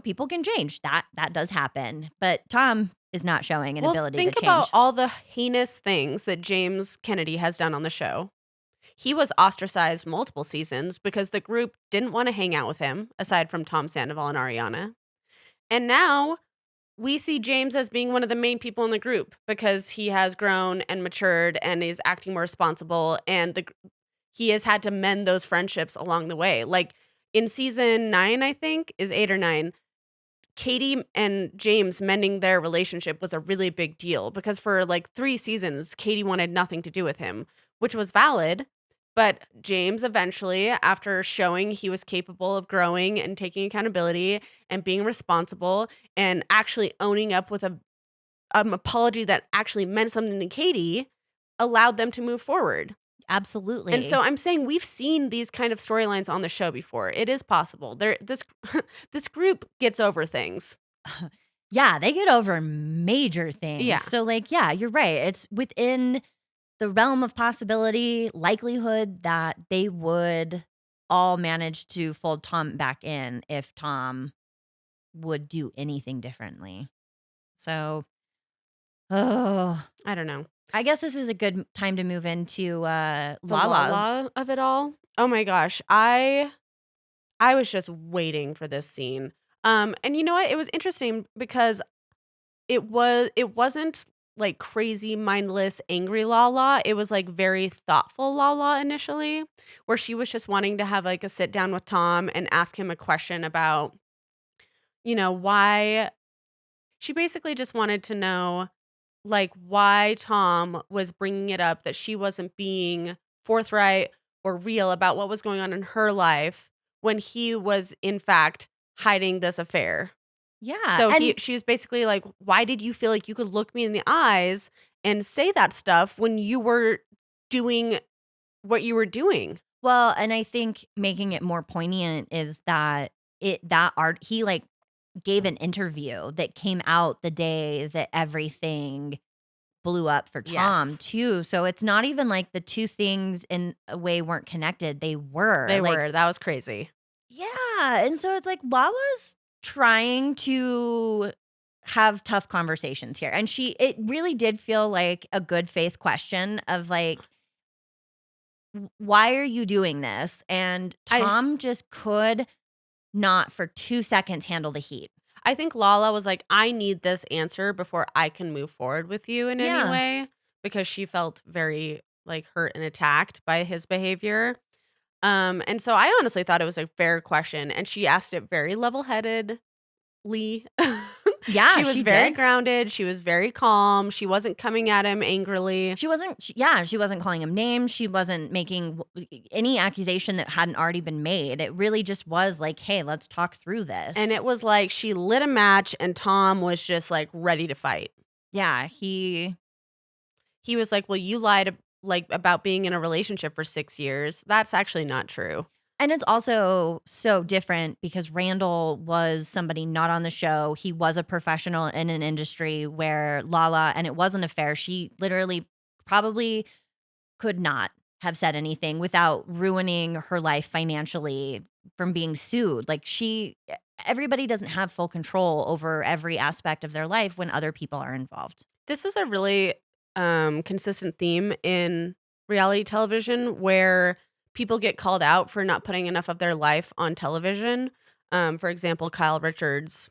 people can change. That does happen, but Tom is not showing an Well, ability to think about change. all the heinous things that James Kennedy has done on the show. He was ostracized multiple seasons because the group didn't want to hang out with him, aside from Tom Sandoval and Ariana. And now we see James as being one of the main people in the group because he has grown and matured and is acting more responsible, and he has had to mend those friendships along the way. Like in season 9, I think, is 8 or 9, Katie and James mending their relationship was a really big deal because for like 3 seasons, Katie wanted nothing to do with him, which was valid. But James eventually, after showing he was capable of growing and taking accountability and being responsible and actually owning up with a apology that actually meant something to Katie, allowed them to move forward. And so Absolutely. I'm saying we've seen these kind of storylines on the show before. It is possible. This this group gets over things. Yeah, they get over major things. Yeah. So, like, yeah, you're right. It's within the realm of possibility, likelihood that they would all manage to fold Tom back in if Tom would do anything differently. So, oh, I don't know. I guess this is a good time to move into The Lala. la of it all. Oh my gosh. I was just waiting for this scene. And you know what? It was interesting because it wasn't like crazy, mindless, angry Lala. It was like very thoughtful Lala initially, where she was just wanting to have like a sit down with Tom and ask him a question about, why she basically just wanted to know like why Tom was bringing it up that she wasn't being forthright or real about what was going on in her life when he was in fact hiding this affair. Yeah, So and she was basically like, "Why did you feel like you could look me in the eyes and say that stuff when you were doing what you were doing?" well, and I think making it more poignant is that that art he like gave an interview that came out the day that everything blew up for Tom Yes. too. So it's not even like the two things in a way weren't connected. They were. They Like, were. That was crazy. yeah. And so it's like Lala's trying to have tough conversations here. And it really did feel like a good faith question of like, why are you doing this? And I Tom just could not for 2 seconds handle the heat. I think Lala was like, "I need this answer before I can move forward with you in any Yeah. way," because she felt very like hurt and attacked by his behavior. And so I honestly thought it was a fair question, and she asked it very level-headedly. Yeah, She was she very did. grounded, she was very calm, she wasn't coming at him angrily, She wasn't calling him names, she wasn't making any accusation that hadn't already been made. It really just was like, "Hey, let's talk through and this." it was like she lit a match and Tom was just, like, ready to fight. Yeah, He was like, "Well, you lied like, about being in a relationship for 6 years. That's actually not true." and it's also so different because Randall was somebody not on the show. He was a professional in an industry where Lala and it wasn't a affair. She literally probably could not have said anything without ruining her life financially from being sued. Like everybody doesn't have full control over every aspect of their life when other people are involved. This is a really, consistent theme in reality television where people get called out for not putting enough of their life on television. For example, Kyle Richards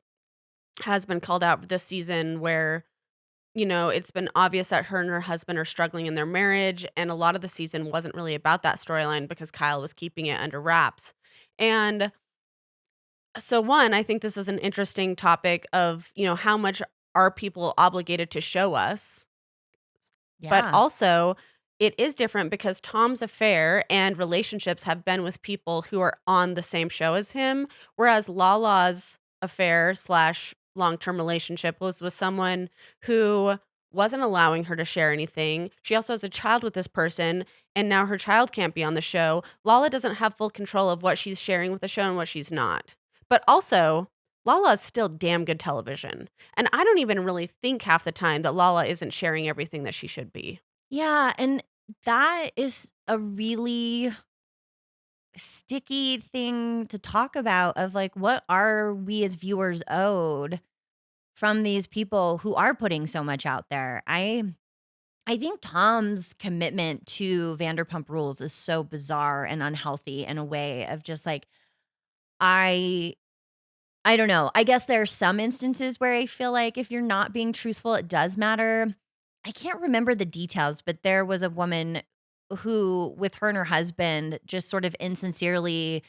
has been called out this season where, it's been obvious that her and her husband are struggling in their marriage, and a lot of the season wasn't really about that storyline because Kyle was keeping it under wraps. And so one, I think this is an interesting topic of, how much are people obligated to show us? But Yeah. also, it is different because Tom's affair and relationships have been with people who are on the same show as him, whereas Lala's affair slash long term relationship was with someone who wasn't allowing her to share anything. She also has a child with this person, and now her child can't be on the show. Lala doesn't have full control of what she's sharing with the show and what she's not. But also, Lala is still damn good television. And I don't even really think half the time that Lala isn't sharing everything that she should be. Yeah, and that is a really sticky thing to talk about of like what are we as viewers owed from these people who are putting so much out there. I think Tom's commitment to Vanderpump Rules is so bizarre and unhealthy in a way of just like I I don't know. I guess there are some instances where I feel like if you're not being truthful, it does matter. I can't remember the details, but there was a woman who, with her and her husband, just sort of insincerely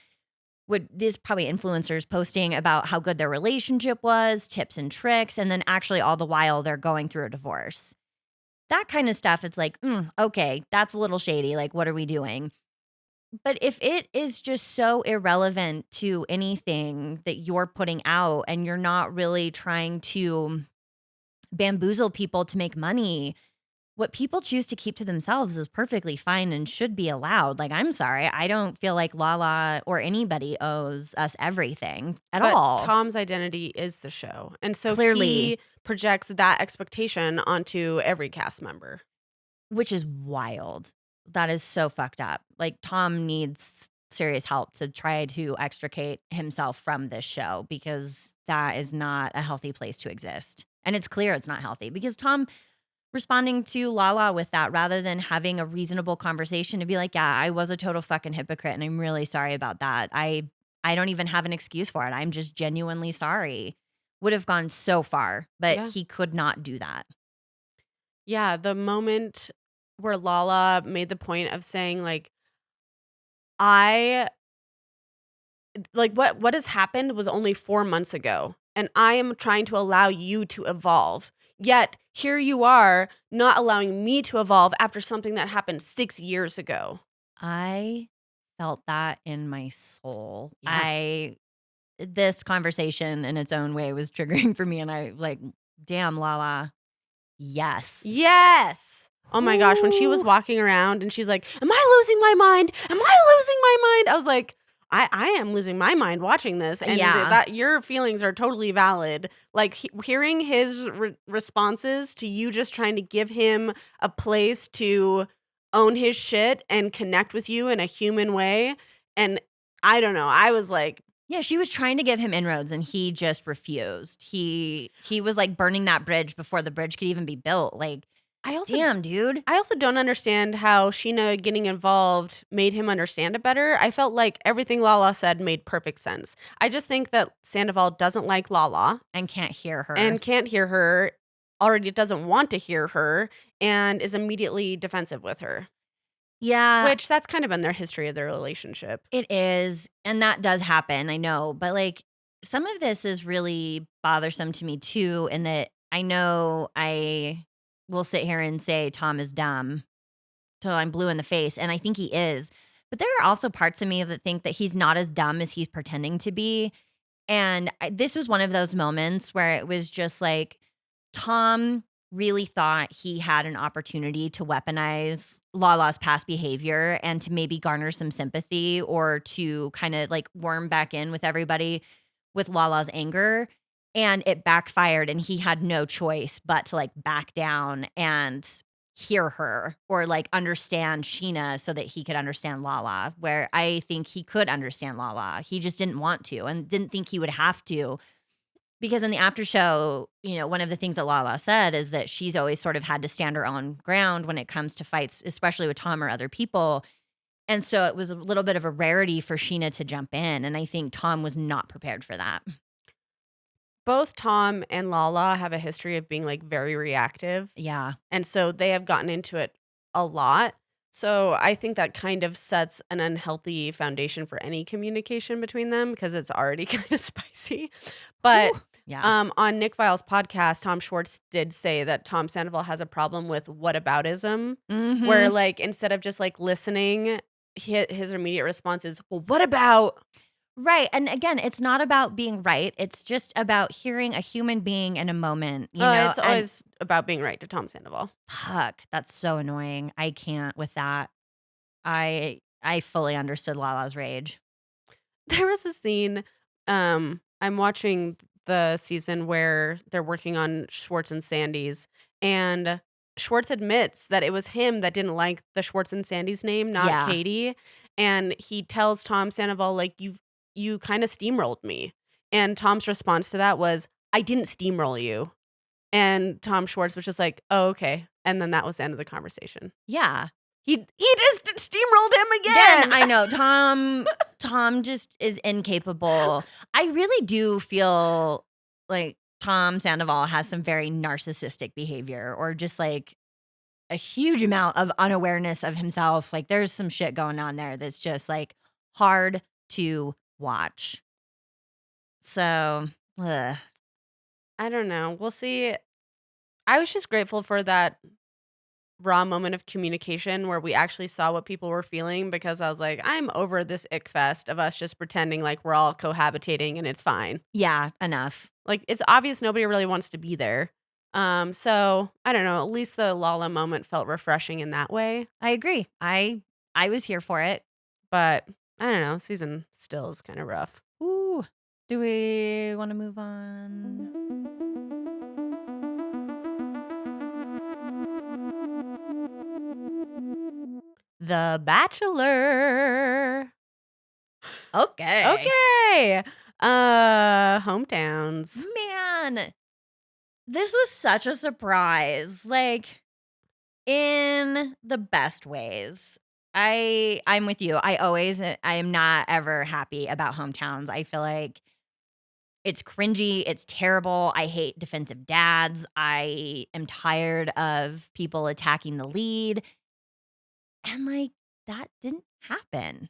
would these probably influencers posting about how good their relationship was, tips and tricks, and then actually all the while they're going through a divorce. That kind of stuff, it's like, okay, that's a little shady. Like, what are we doing? But if it is just so irrelevant to anything that you're putting out and you're not really trying to bamboozle people to make money, what people choose to keep to themselves is perfectly fine and should be allowed. Like, I'm sorry, I don't feel like Lala or anybody owes us everything at But all. Tom's identity is the show. And so Clearly, he projects that expectation onto every cast member. which is wild. That is so fucked up. Like, Tom needs serious help to try to extricate himself from this show because that is not a healthy place to exist. And it's clear it's not healthy because Tom responding to Lala with that rather than having a reasonable conversation to be like, "Yeah, I was a total fucking hypocrite and I'm really sorry about that. I don't even have an excuse for it. I'm just genuinely sorry." Would have gone so far, but Yeah. he could not do that. Yeah, the moment where Lala made the point of saying like I like what has happened was only 4 months ago and I am trying to allow you to evolve. Yet here you are not allowing me to evolve after something that happened 6 years ago. I felt that in my soul. Yeah. I This conversation in its own way was triggering for me and I like, "Damn, Lala. Yes." Yes. Oh my gosh, when she was Whoo. walking around and she's like, "Am I losing my mind? Am I losing my mind?" I was like, I am losing my mind watching this, and Yeah. that your feelings are totally valid. Like hearing his responses to you just trying to give him a place to own his shit and connect with you in a human way, and I don't know. I was like, Yeah, she was trying to give him inroads and he just refused. He was like burning that bridge before the bridge could even be built. Like, I also damn, dude. I also don't understand how Sheena getting involved made him understand it better. I felt like everything Lala said made perfect sense. I just think that Sandoval doesn't like Lala And can't hear her. and can't hear her, already doesn't want to hear her, and is immediately defensive with her, Yeah, which that's kind of been their history of their relationship. it is. And that does happen, I know. But like some of this is really bothersome to me too, in that I know I will sit here and say Tom is dumb till I'm blue in the face. And I think he is. But there are also parts of me that think that he's not as dumb as he's pretending to be. And this was one of those moments where it was just like Tom really thought he had an opportunity to weaponize Lala's past behavior and to maybe garner some sympathy or to kind of like worm back in with everybody with Lala's anger. And it backfired, and he had no choice but to like back down and hear her or like understand Sheena so that he could understand Lala, where I think he could understand Lala. He just didn't want to and didn't think he would have to because in the after show, one of the things that Lala said is that she's always sort of had to stand her own ground when it comes to fights, especially with Tom or other people. And so it was a little bit of a rarity for Sheena to jump in. And I think Tom was not prepared for that. Both Tom and Lala have a history of being like very reactive. Yeah. And so they have gotten into it a lot. So I think that kind of sets an unhealthy foundation for any communication between them because it's already kind of spicy. But Whew. Yeah. on Nick Vile's podcast, Tom Schwartz did say that Tom Sandoval has a problem with whataboutism, where Hmm. like instead of just like listening, his immediate response is, "Well, what about?" Right. And again, it's not about being right. It's just about hearing a human being in a moment, It's and always about being right to Tom Sandoval. fuck, that's so annoying. I can't with that. I fully understood Lala's rage. There was a scene I'm watching the season where they're working on Schwartz and Sandy's, and Schwartz admits that it was him that didn't like the Schwartz and Sandy's name, not Yeah. Katie. And he tells Tom Sandoval, like, you kind of steamrolled me. And Tom's response to that was, I didn't steamroll you. And Tom Schwartz was just like, oh, okay. And then that was the end of the conversation. Yeah. He just steamrolled him Again, again. I know Tom just is incapable. I really do feel like Tom Sandoval has some very narcissistic behavior or just like a huge amount of unawareness of himself. Like there's some shit going on there that's just like hard to watch. So, ugh. I don't know. We'll see. I was just grateful for that raw moment of communication where we actually saw what people were feeling because I was like, I'm over this ick fest of us just pretending like we're all cohabitating and it's fine. Yeah, enough. Like it's obvious nobody really wants to be there. So I don't know, at least the Lala moment felt refreshing in that way. I agree. I was here for it. But I don't know, season still is kind of rough. Ooh. Do we want to move on? The Bachelor. Okay. Okay. Hometowns. Man, this was such a surprise. Like in the best ways. I'm with you. I am not ever happy about hometowns. I feel like it's cringy, it's terrible. I hate defensive dads. I am tired of people attacking the lead. And like that didn't happen.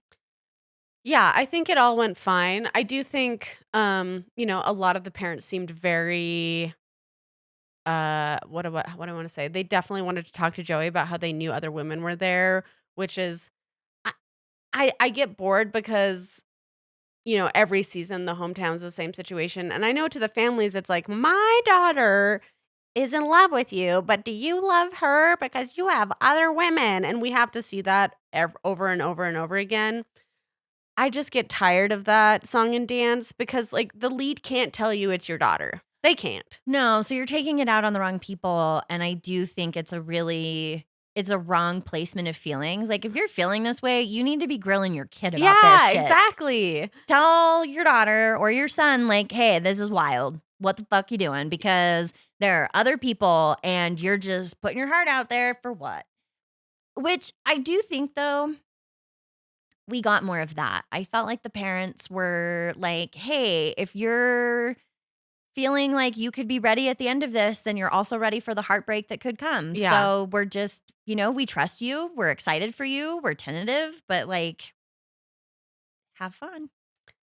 Yeah, I think it all went fine. I do think, a lot of the parents seemed very, what do I want to say? They definitely wanted to talk to Joey about how they knew other women were there, which is, I, I get bored because, every season the hometown's the same situation. And I know to the families, it's like, my daughter is in love with you, but do you love her because you have other women? And we have to see that over and over and over again. I just get tired of that song and dance because, like, the lead can't tell you it's your daughter. They can't. No, so you're taking it out on the wrong people. And I do think it's a wrong placement of feelings. Like if you're feeling this way, you need to be grilling your kid about this Yeah, shit. exactly. Tell your daughter or your son, like, hey, this is wild. What the fuck you doing? Because there are other people and you're just putting your heart out there for what? Which I do think though, we got more of that. I felt like the parents were like, hey, if you're feeling like you could be ready at the end of this, then you're also ready for the heartbreak that could come. Yeah. So we're just, we trust you. We're excited for you. We're tentative, but like, have fun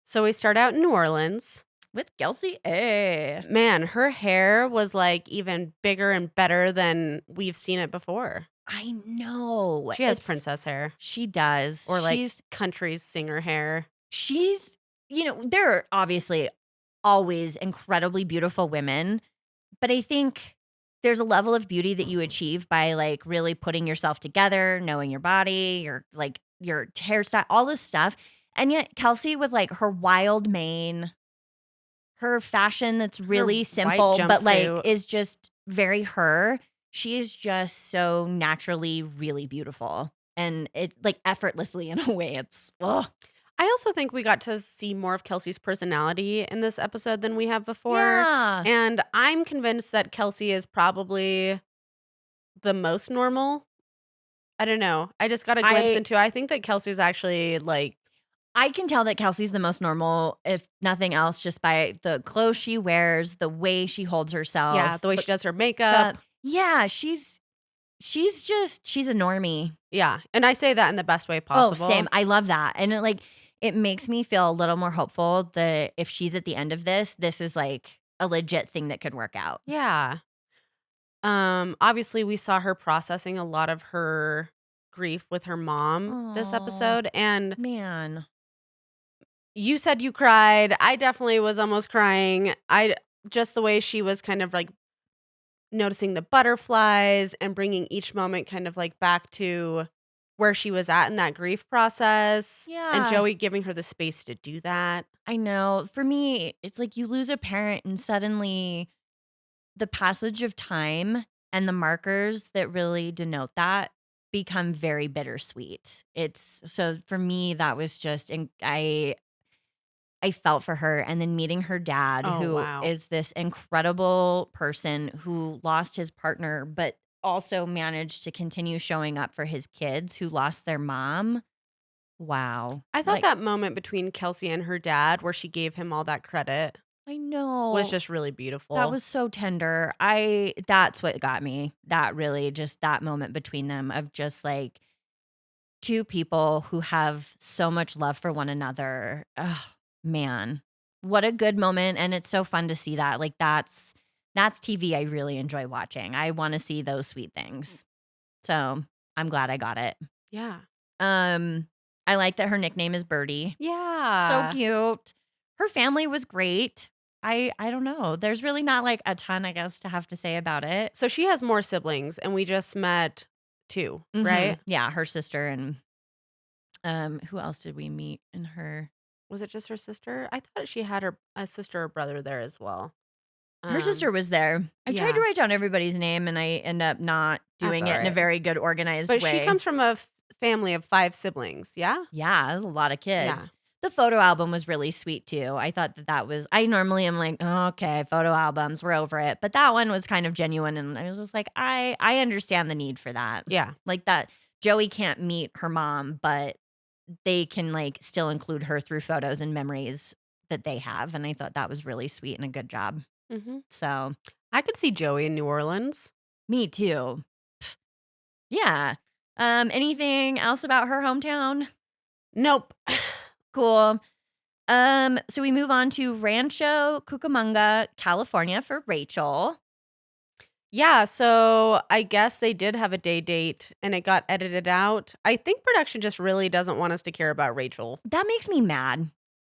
So we start out in New Orleans. with Kelsey A. Man, her hair was like even bigger and better than we've seen it before. I know. She has princess hair She does. or like country singer hair. She's, there are obviously always incredibly beautiful women, but I think there's a level of beauty that you achieve by like really putting yourself together, knowing your body, your hairstyle, all this stuff. And yet Kelsey with like her wild mane, her fashion that's really white simple, but like jumpsuit. is just very her. She is just so naturally really beautiful. And it's like effortlessly in a way. It's I also think we got to see more of Kelsey's personality in this episode than we have before. yeah. And I'm convinced that Kelsey is probably the most normal. I don't know. I just got a glimpse into I think that Kelsey's actually like I can tell that Kelsey's the most normal, if nothing else, just by the clothes she wears, the way she holds herself. yeah, the way she does her makeup. Yeah, she's a normie. Yeah. And I say that in the best way possible. Oh, same. I love that. And it makes me feel a little more hopeful that if she's at the end of this is like a legit thing that could work out. Yeah. Obviously we saw her processing a lot of her grief with her mom this Aw, episode. And man. you said you cried. I definitely was almost crying. Just the way she was kind of like noticing the butterflies and bringing each moment kind of like back to where she was at in that grief process and Yeah. Joey giving her the space to do that. I know. For me, it's like you lose a parent and suddenly the passage of time and the markers that really denote that become very bittersweet. It's so for me that was just and I felt for her and then meeting her dad Oh, who wow. is this incredible person who lost his partner but also managed to continue showing up for his kids who lost their mom. Wow. I thought Like that moment between Kelsey and her dad where she gave him all that credit I was know. just really That beautiful. was so tender. I That's what got me. That really just that moment between them of just like two people who have so much love for one another. Ugh, man. What a good moment and it's so fun to see that. Like that's TV I really enjoy watching. I want to see those sweet things. So, I'm glad I got it. Yeah. Um I like that her nickname is Birdie. So Yeah. cute. Her family was great. I don't know. There's really not, like, a ton, I guess, to have to say about it. So she has more siblings and we just met 2, right? Mhm. Yeah, her sister and, who else did we meet in her Was it just her sister? I thought she had a sister or brother there as well. her sister was there. I tried to Yeah, write down everybody's name, and I end up not that's doing all it in a right. very good organized But she way. comes from a family of 5 siblings, yeah? Yeah, there's a lot of Yeah. kids. The photo album was really sweet too. I thought that that was I normally am like, "Oh, okay, photo albums, we're over it." But that one was kind of genuine and I was just like, I understand the need for that. Yeah. Like that Joey can't meet her mom, but they can like still include her through photos and memories that they have. And I thought that was really sweet and a good job. Mhm. So, I could see Joey in New Orleans. me too. Yeah. Anything else about her hometown? Nope. Cool. So we move on to Rancho Cucamonga, California for Rachel. Yeah, so I guess they did have a day date and it got edited out. I think production just really doesn't want us to care about Rachel. That makes me mad.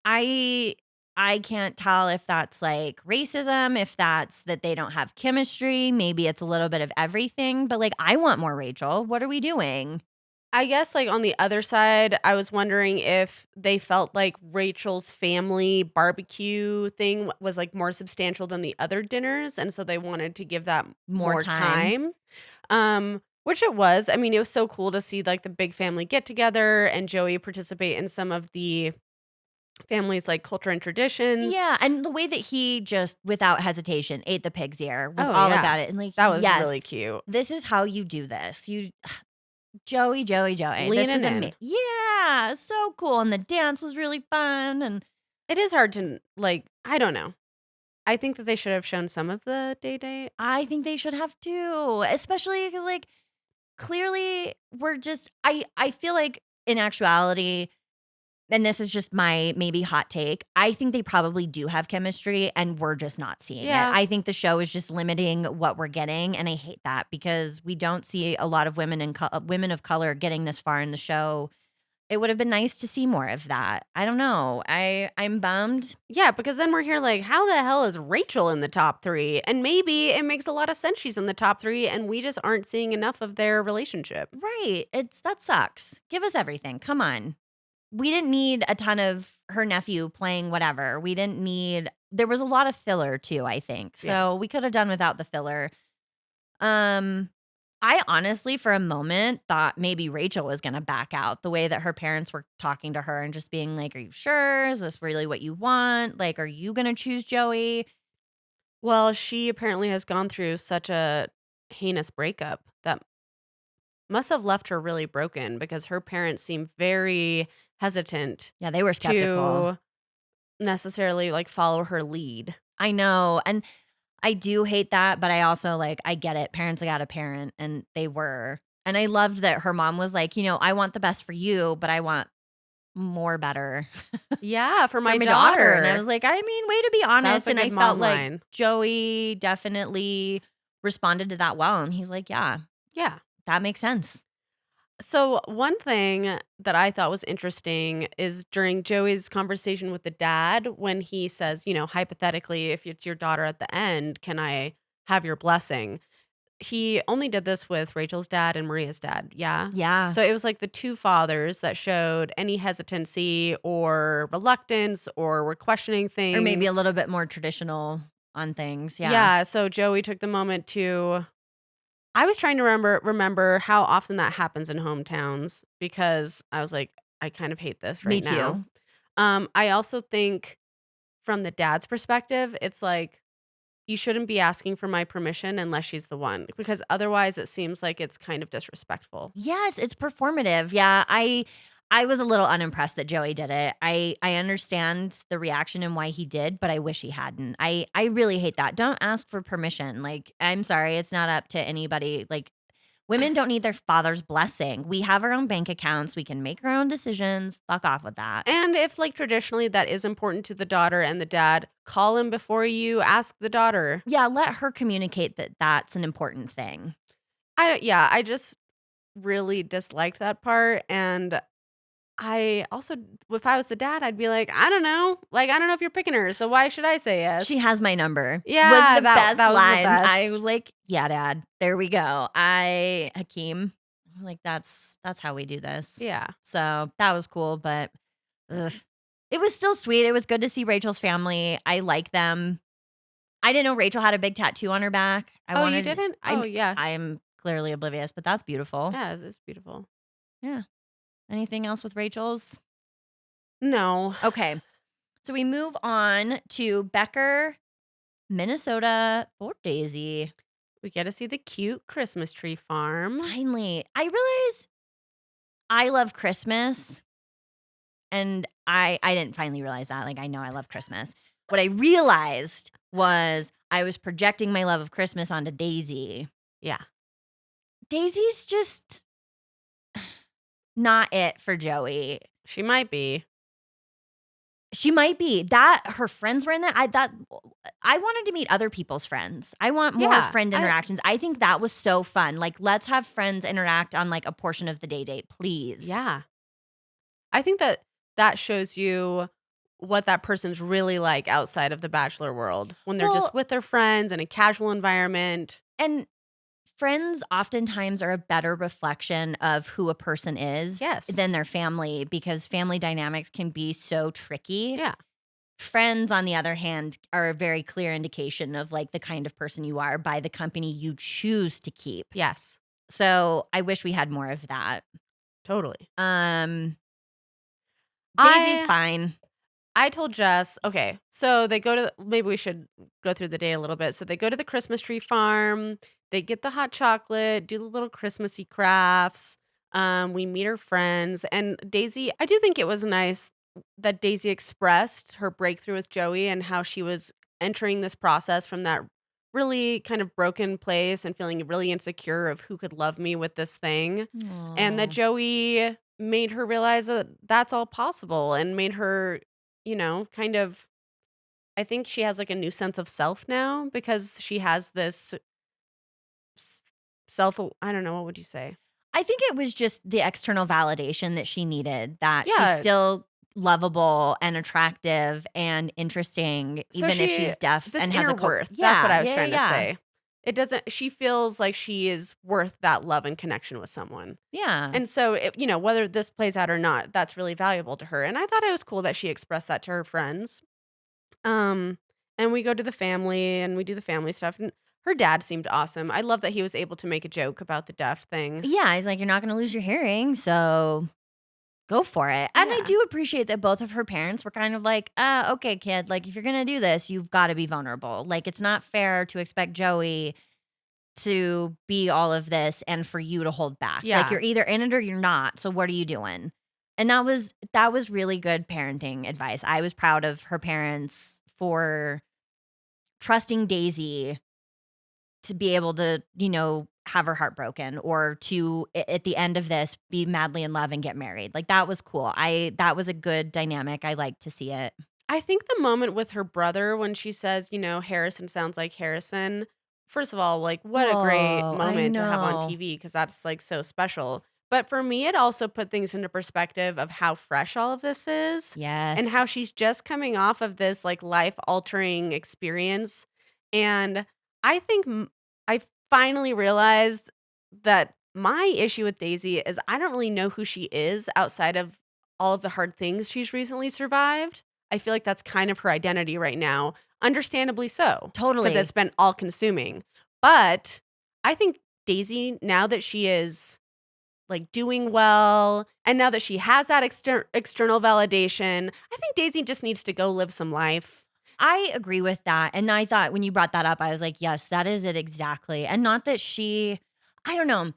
I I can't tell if that's like racism, if that's that they don't have chemistry, maybe it's a little bit of everything, but like I want more Rachel. What are we doing? I guess, like, on the other side, I was wondering if they felt like Rachel's family barbecue thing was, like, more substantial than the other dinners, and so they wanted to give that More more time. time, which it was. I mean, it was so cool to see, like, the big family get together and Joey participate in some of the family's, like, culture and traditions. Yeah, and the way that he just without hesitation ate the pig's ear was Oh, all yeah. about it. And like, That was yes, really cute. this is how you do this. You Joey. This was Leaning in. yeah, so cool. And the dance was really fun. And It is hard to, like, I don't know. I think that they should have shown some of the day date. I think they should have too, especially because like clearly we're just I feel like in actuality, and this is just my maybe hot take, I think they probably do have chemistry and we're just not seeing it. Yeah. I think the show is just limiting what we're getting, and I hate that because we don't see a lot of women of color getting this far in the show. It would have been nice to see more of that. I don't know. I'm bummed. Yeah, because then we're here like, how the hell is Rachel in the top 3? And maybe it makes a lot of sense she's in the top 3 and we just aren't seeing enough of their relationship. Right. It's that sucks. Give us everything. Come on. We didn't need a ton of her nephew playing whatever. We didn't need there was a lot of filler too, I think. Yeah. So we could have done without the filler. Um I honestly for a moment thought maybe Rachel was going to back out the way that her parents were talking to her and just being like, "Are you sure? Is this really what you want? Like are you going to choose Joey?" Well, she apparently has gone through such a heinous breakup that must have left her really broken because her parents seem very hesitant Yeah, they were skeptical. to necessarily like follow her lead. I know. And I do hate that, but I also like I get it. Parents got a parent and they were. And I loved that her mom was like, I want the best for you, but I want more better Yeah, for for my my daughter. And I daughter. was like, I mean, way to be That was honest. a And I good felt mom like line. Joey definitely responded to that well. And he's like, yeah, Yeah. that makes sense. So, one thing that I thought was interesting is during Joey's conversation with the dad when he says, hypothetically, if it's your daughter at the end, can I have your blessing? he only did this with Rachel's dad and Maria's dad, yeah? Yeah. So it was like the two fathers that showed any hesitancy or reluctance or were questioning Or maybe a things. little bit more traditional on things. Yeah. Yeah, so Joey took the moment to I was trying to remember how often that happens in hometowns because I was like, I kind of hate this Me right now. too. I also think from the dad's perspective, it's like you shouldn't be asking for my permission unless she's the one because otherwise it seems like it's kind of disrespectful. Yes, it's performative. Yeah, I was a little unimpressed that Joey did it. I understand the reaction and why he did, but I wish he hadn't. I really hate that. Don't ask for permission. Like, I'm sorry, it's not up to anybody. Like, women don't need their father's blessing. We have our own bank accounts. We can make our own decisions. Fuck off with that. And if like traditionally that is important to the daughter and the dad, call him before you ask the daughter. Yeah, let her communicate that that's an important thing. I just really disliked that part and I also if I was the dad, I'd be like, I don't know. Like I don't know if you're picking her, so why should I say She yes? has my number. Was Yeah, the best that was the line. best. I was like, "Yeah, dad. There we go." Hakeem, I was like, that's how we do this. Yeah. So, that was cool, but ugh. It was still sweet. It was good to see Rachel's family. I like them. I didn't know Rachel had a big tattoo on her back. Oh, you didn't? Oh, I'm yeah. I'm clearly oblivious, but that's beautiful. Yeah, it's beautiful. Yeah. Anything else with Rachel's? No. Okay. So we move on to Becker, Minnesota for Daisy. We get to see the cute Christmas tree farm. Finally, I realize I love Christmas, and I didn't finally realize that. Like, I know I love Christmas. What I realized was I was projecting my love of Christmas onto Daisy. Yeah. Daisy's just not it for Joey. She might be. She might be. That her friends were in that. I wanted to meet other people's friends. I want more Yeah, friend interactions. I think that was so fun. Like, let's have friends interact on like a portion of the date, please. Yeah. I think that shows you what that person's really like outside of the bachelor world when they're just Well, with their friends in a casual environment. and friends oftentimes are a better reflection of who a person is Yes. than their family because family dynamics can be so tricky. Yeah. Friends, on the other hand, are a very clear indication of like the kind of person you are by the company you choose to keep. Yes. So I wish we had more of that. Totally. Daisy's I fine. I told Jess, okay, so they go to maybe we should go through the day a little bit. So they go to the Christmas tree farm, they get the hot chocolate, do the little Christmassy crafts. We meet her friends and Daisy, I do think it was nice that Daisy expressed her breakthrough with Joey and how she was entering this process from that really kind of broken place and feeling really insecure of who could love me with this thing. And that Aw. Joey made her realize that that's all possible and made her, kind of I think she has like a new sense of self now because she has this s- self I don't know, what would you say? I think it was just the external validation that she needed, that she's Yeah, still lovable and attractive and interesting, so even if she she's deaf this and has inner a worth. That's what Yeah, I was yeah, trying to yeah, say. It doesn't she feels like she is worth that love and connection with someone. yeah. And so, whether this plays out or not, that's really valuable to her. And I thought it was cool that she expressed that to her friends. Um, and we go to the family and we do the family stuff. And her dad seemed awesome. I love that he was able to make a joke about the deaf thing. Yeah, he's like, "You're not gonna lose your hearing, so go for it." And I Yeah. do appreciate that both of her parents were kind of like, okay, kid, like, if you're gonna do this, you've gotta be vulnerable. Like, it's not fair to expect Joey to be all of this and for you to hold back. Like, Yeah. you're either in it or you're not, so what are you doing? And that was really good parenting advice. I was proud of her parents for trusting Daisy to be able to, have her heart broken or to at the end of this be madly in love and get married. Like, that was cool. That was a good dynamic. I like to see it. I think the moment with her brother when she says, Harrison sounds like Harrison. First of all, like what a great Oh, I moment to have on know. TV because that's like so special. But for me, it also put things into perspective of how fresh all of this is and Yes. how she's just coming off of this like life altering experience. And I think finally realized that my issue with Daisy is I don't really know who she is outside of all of the hard things she's recently survived. I feel like that's kind of her identity right now, understandably so, because it's Totally. been all consuming. But I think Daisy, now that she is like doing well, and now that she has that external validation, I think Daisy just needs to go live some life. I agree with that, and I thought when you brought that up, I was like, "Yes, that is it exactly." And not that she I don't know.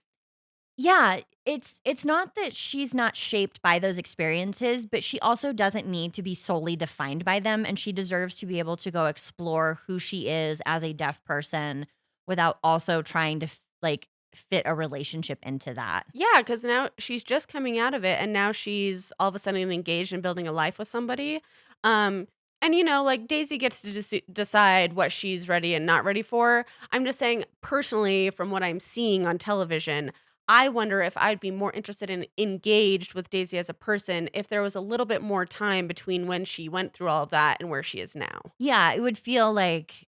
Yeah, it's not that she's not shaped by those experiences, but she also doesn't need to be solely defined by them, and she deserves to be able to go explore who she is as a deaf person without also trying to fit a relationship into that. Yeah, because now she's just coming out of it, and now she's all of a sudden engaged in building a life with somebody. Um, and like Daisy gets to decide what she's ready and not ready for. I'm just saying, personally, from what I'm seeing on television, I wonder if I'd be more interested in engaged with Daisy as a person if there was a little bit more time between when she went through all of that and where she is now. Yeah, it would feel like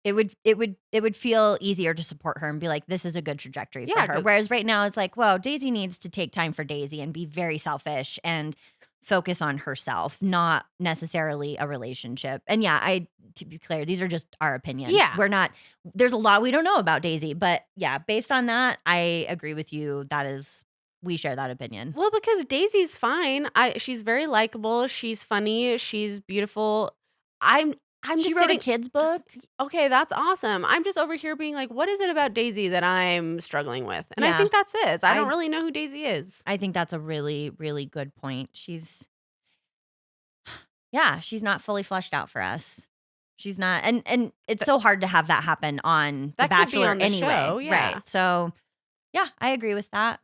it would feel easier to support her and be like, "This is a good trajectory for Yeah, her." because Whereas right now it's like, well, Daisy needs to take time for Daisy and be very selfish and focus on herself, not necessarily a relationship. And yeah, to be clear, these are just our opinions. yeah. We're not there's a lot we don't know about Daisy, but yeah, based on that, I agree with you. We share that opinion. Well, because Daisy's fine. She's very likable, she's funny, she's beautiful. I'm I'm She just wrote a sitting kids book. okay, that's awesome. I'm just over here being like, "What is it about Daisy that I'm struggling with?" And I Yeah. think that's it. I don't I really know who Daisy is. I think that's a really really good point. Yeah, she's not fully fleshed out for us. She's not and it's Th so hard to have that happen on The That could be Bachelor on the anyway, show, right. yeah. So, yeah, I agree with that.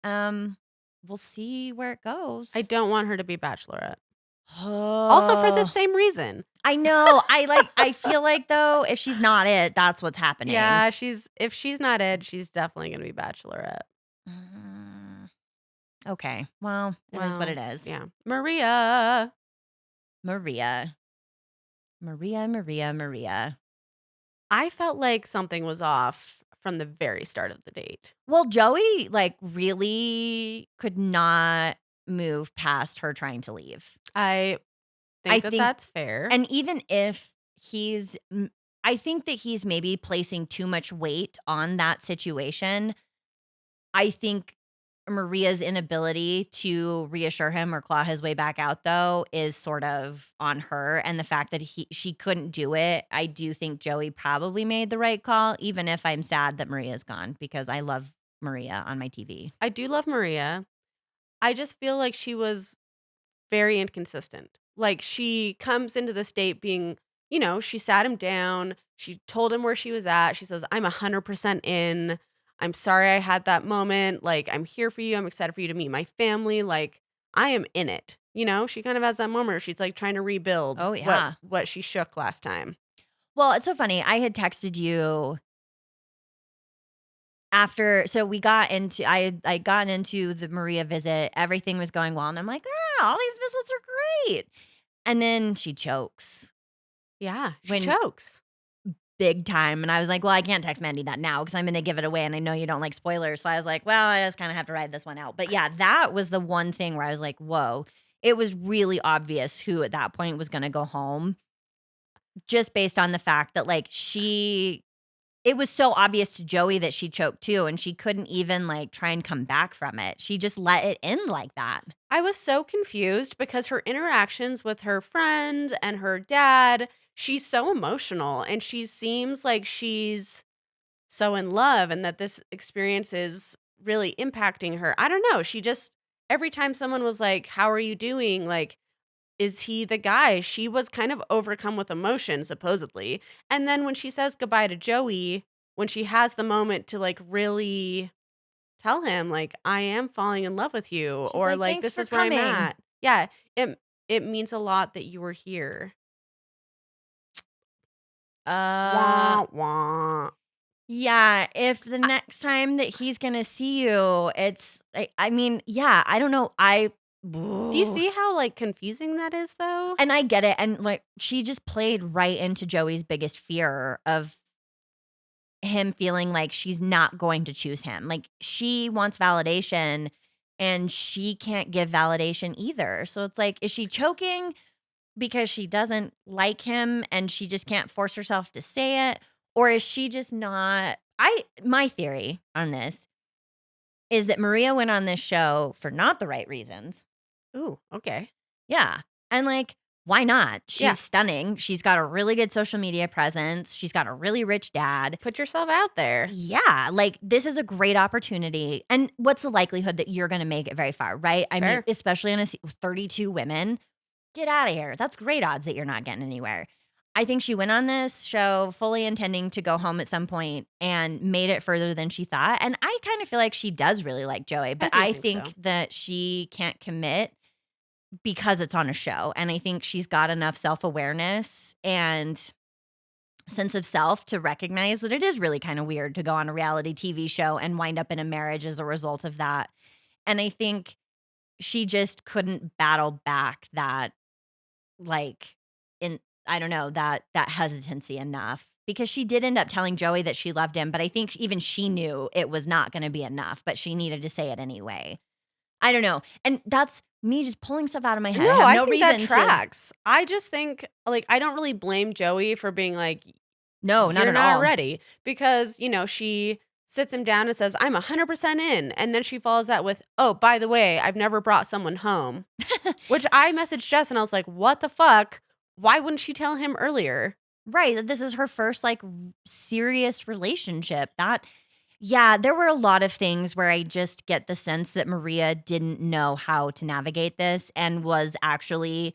Um, we'll see where it I goes. don't want her to be Bachelorette. Also for the Oh, same reason. I know. I feel like, though, if she's not it, that's what's happening. Yeah, if she's not Ed, she's definitely gonna be Bachelorette. Mm, okay. Well, it is what Well, it is. yeah. Maria. Maria. Maria. I felt like something was off from the very start of the date. Well, Joey, really could not move past her trying to leave. I I think that think that's fair. and even if I think that he's maybe placing too much weight on that situation. I think Maria's inability to reassure him or claw his way back out, though, is sort of on her, and the fact that she couldn't do it, I do think Joey probably made the right call, even if I'm sad that Maria's gone because I love Maria on my TV. I do love Maria. I just feel like she was very inconsistent. Like, she comes into this date being, she sat him down, she told him where she was at. She says, "I'm 100% in. I'm sorry I had that moment. Like, I'm here for you. I'm excited for you to meet my family. Like, I am in it." She kind of has that moment where she's like trying to rebuild Oh, what yeah. what she shook last time. Well, it's so funny. I had texted you after we got into I gotten into the Maria visit, everything was going well, and I'm like, "Ah, all these visits are great." And then she chokes Yeah, she when chokes. big time, and I was like, "Well, I can't text Mandy that now because I'm gonna give it away, and I know you don't like spoilers." So I was like, "Well, I just kinda have to ride this one out." But yeah, that was the one thing where I was like, "Whoa." It was really obvious who at that point was gonna go home just based on the fact that, it was so obvious to Joey that she choked too, and she couldn't even, try and come back from it. She just let it end like that. I was so confused because her interactions with her friend and her dad, she's so emotional and she seems like she's so in love and that this experience is really impacting her. I don't know. She just, every time someone was like, "How are you doing?" Like, is he the guy? She was kind of overcome with emotion, supposedly. And then when she says goodbye to Joey, when she has the moment to really tell him, like, "I am falling in love with you," She's or like, like, "Thanks "This for is where I'm coming." at." Yeah, it means a lot that you were here. Uh, Wah, wah. yeah, if the I next time that he's gonna see you, I mean, yeah, I don't know, Do you Ooh. see how, confusing that is, though? And I get it, and, she just played right into Joey's biggest fear of him feeling like she's not going to choose him. Like, she wants validation and she can't give validation either. So it's like, is she choking because she doesn't like him and she just can't force herself to say it? Or is she just not? My theory on this is that Maria went on this show for not the right reasons. Ooh, okay. Yeah. And like, why not? Yeah. She's stunning. She's got a really good social media presence. She's got a really rich dad. Put yourself out there. Yeah, like this is a great opportunity. And what's the likelihood that you're going to make it very far, right? I mean, Fair. especially on with 32 women, get out of here. That's great odds that you're not getting anywhere. I think she went on this show fully intending to go home at some point and made it further than she thought. And I kind of feel like she does really like Joey, but do I think think so. that she can't commit because it's on a show. And I think she's got enough self-awareness and sense of self to recognize that it is really kind of weird to go on a reality TV show and wind up in a marriage as a result of that. And I think she just couldn't battle back that, like, in I don't know, that hesitancy enough, because she did end up telling Joey that she loved him, but I think even she knew it was not going to be enough, but she needed to say it anyway. I don't know. And that's me just pulling stuff out of my head. No, I have I no think that reason to. tracks. I just think, like, I don't really blame Joey for being like, No, not you're at not all. ready. Because, she sits him down and says, I'm 100% in. And then she follows that with, oh, by the way, I've never brought someone home. Which I messaged Jess and I was like, what the fuck? Why wouldn't she tell him earlier? Right, that this is her first, like, serious relationship. Yeah, there were a lot of things where I just get the sense that Maria didn't know how to navigate this and was actually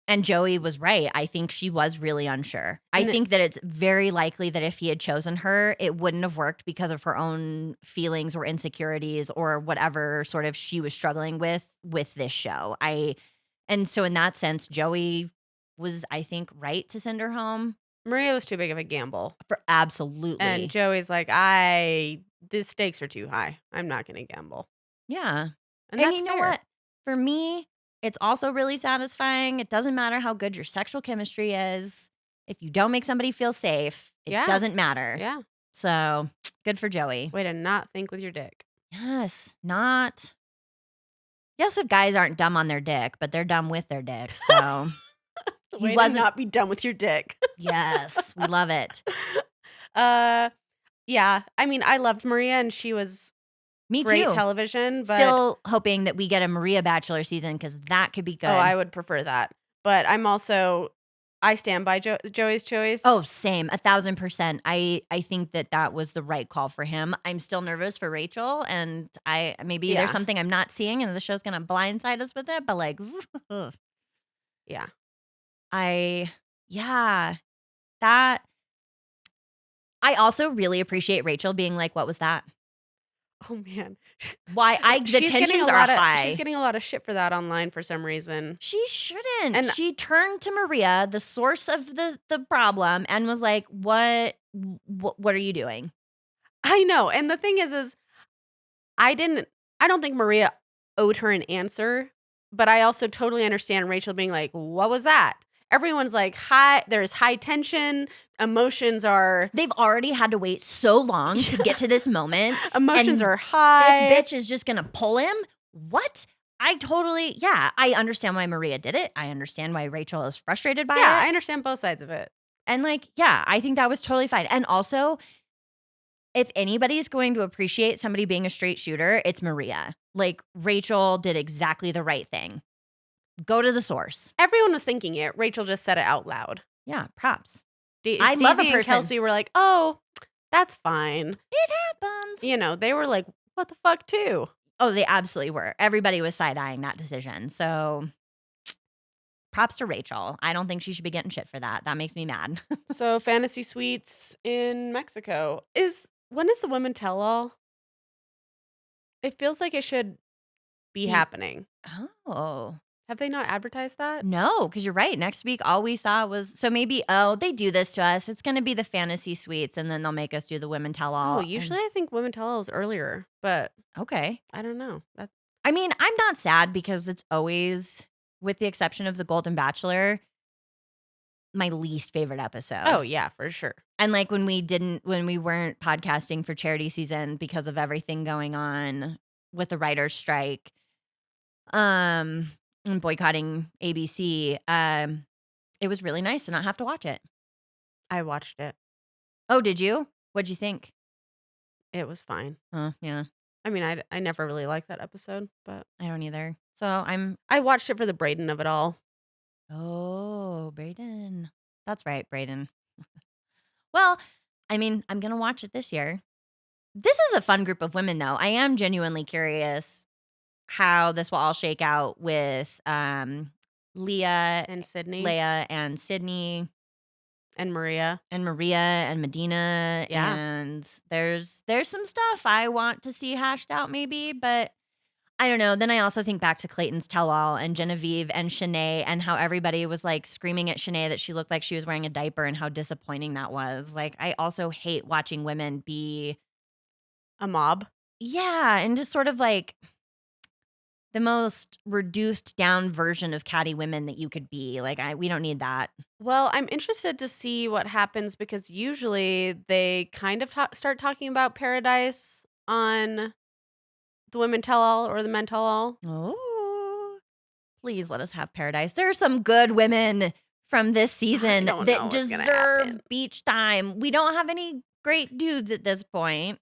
and Joey was right. I think she was really unsure. I And think that it's very likely that if he had chosen her, it wouldn't have worked because of her own feelings or insecurities or whatever sort of she was struggling with this show. And so in that sense, Joey was, I think, right to send her home. Maria was too big of a gamble. For And absolutely. Joey's like, the stakes are too high. I'm not going to gamble. Yeah. And And that's you know fair. what? For me, it's also really satisfying. It doesn't matter how good your sexual chemistry is. If you don't make somebody feel safe, it Yeah. doesn't matter. Yeah. So good for Joey. Way to not think with your dick. Yes, not. Yes, if guys aren't dumb on their dick, but they're dumb with their dick. So he Way to wasn't. not be done with your dick. Yes, we love it. Yeah. I mean, I loved Maria and she was Me great too. television, but Still hoping that we get a Maria Bachelor season because that could be good. I would prefer that. But I stand by Joey's choice. Oh, same, 1,000%. I think that was the right call for him. I'm still nervous for Rachel, and maybe Yeah. there's something I'm not seeing, and the show's gonna blindside us with it. But like, Yeah. yeah, that. I also really appreciate Rachel being like, "What was that?" Oh man. Why the tensions are high. She's getting a lot of shit for that online for some reason. She shouldn't. And- She turned to Maria, the source of the problem, and was like, What are you doing?" I know. And the thing is I don't think Maria owed her an answer, but I also totally understand Rachel being like, what was that? Everyone's like, there's high tension. Emotions are They've already had to wait so long to get to this moment. emotions and are high. This bitch is just gonna pull him? What? I understand why Maria did it. I understand why Rachel is frustrated by it. I understand both sides of it. And I think that was totally fine. And also, if anybody's going to appreciate somebody being a straight shooter, it's Maria. Like, Rachel did exactly the right thing. Go to the source. Everyone was thinking it. Rachel just said it out loud. Yeah, props. I love a and person- Kelsey were like, oh, that's fine. It happens. They were like, what the fuck too? Oh, they absolutely were. Everybody was side-eyeing that decision. So props to Rachel. I don't think she should be getting shit for that. That makes me mad. So Fantasy Suites in Mexico when is the women tell all? It feels like it should be happening. Oh. Have they not advertised that? No, because you're right. Next week, all we saw was, so maybe, they do this to us. It's going to be the Fantasy Suites, and then they'll make us do the women tell all. Oh, usually I think women tell all is earlier, but Okay. I don't know. I mean, I'm not sad because it's always, with the exception of the Golden Bachelor, my least favorite episode. Oh, yeah, for sure. And like when we weren't podcasting for charity season because of everything going on with the writer's strike, and boycotting ABC, it was really nice to not have to watch it. I watched it. Oh, did you? What'd you think? It was fine. Oh, yeah. I mean, I never really liked that episode, but I don't either. So I'm I watched it for the Braden of it all. Oh, Brayden. That's right, Brayden. Well, I mean, I'm going to watch it this year. This is a fun group of women, though. I am genuinely curious how this will all shake out with Leah, And Sydney Leia, and Sydney, and Maria. and Maria, and Medina. Yeah. And there's some stuff I want to see hashed out, maybe, but I don't know. Then I also think back to Clayton's tell-all and Genevieve and Shanae and how everybody was like screaming at Shanae that she looked like she was wearing a diaper and how disappointing that was. Like, I also hate watching women be, A mob. yeah, and just sort of like the most reduced down version of catty women that you could be. Like, we don't need that. Well, I'm interested to see what happens because usually they kind of start talking about paradise on the women tell all or the men tell all. Oh, please let us have paradise. There are some good women from this season don't know that what's gonna deserve happen. beach time. We don't have any great dudes at this point.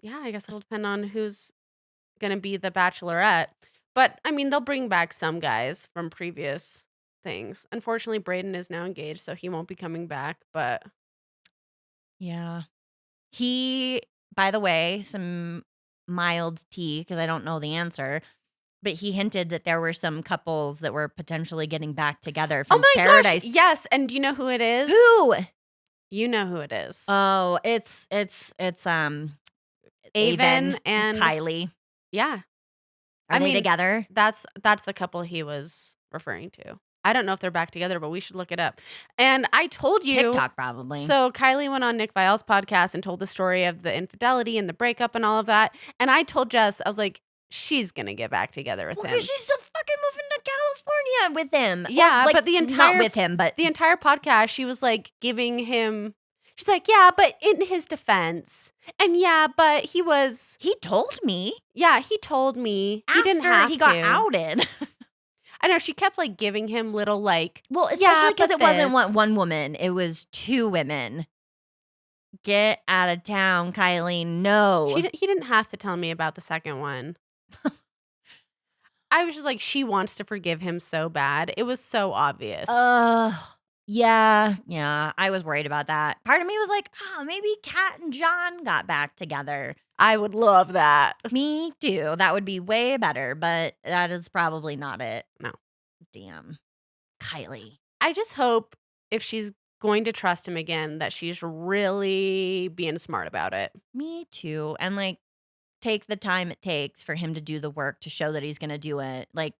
Yeah, I guess it'll depend on who's going to be the bachelorette. But I mean, they'll bring back some guys from previous things. Unfortunately, Braden is now engaged, so he won't be coming back. But Yeah. He, by the way, some mild tea, because I don't know the answer, but he hinted that there were some couples that were potentially getting back together oh from my Paradise. gosh, yes! And do you know who it is? Who? You know who it is? Oh, it's Avon and Kylie. Yeah, Are they together? that's the couple he was referring to. I don't know if they're back together, but we should look it up. And I told you TikTok probably. So Kylie went on Nick Viall's podcast and told the story of the infidelity and the breakup and all of that. And I told Jess, I was like, she's gonna get back together with him. Because she's still fucking moving to California with him. Yeah, Or, like, but the entire not with him, but the entire podcast, she was like giving him. She's like, yeah, but in his defense, and yeah, but he was. he told me Yeah, he told me after he didn't have he got to. outed. I know she kept like giving him little like. Well, Yeah, especially because but it wasn't this. one woman; it was two women. Get out of town, Kylie. No. He didn't have to tell me about the second one. I was just like, she wants to forgive him so bad. It was so obvious. Yeah. I was worried about that. Part of me was like, oh, maybe Kat and John got back together. I would love that. Me too. That would be way better, but that is probably not it. No. Damn. Kylie. I just hope if she's going to trust him again, that she's really being smart about it. Me too. And like, take the time it takes for him to do the work to show that he's going to do it. Like,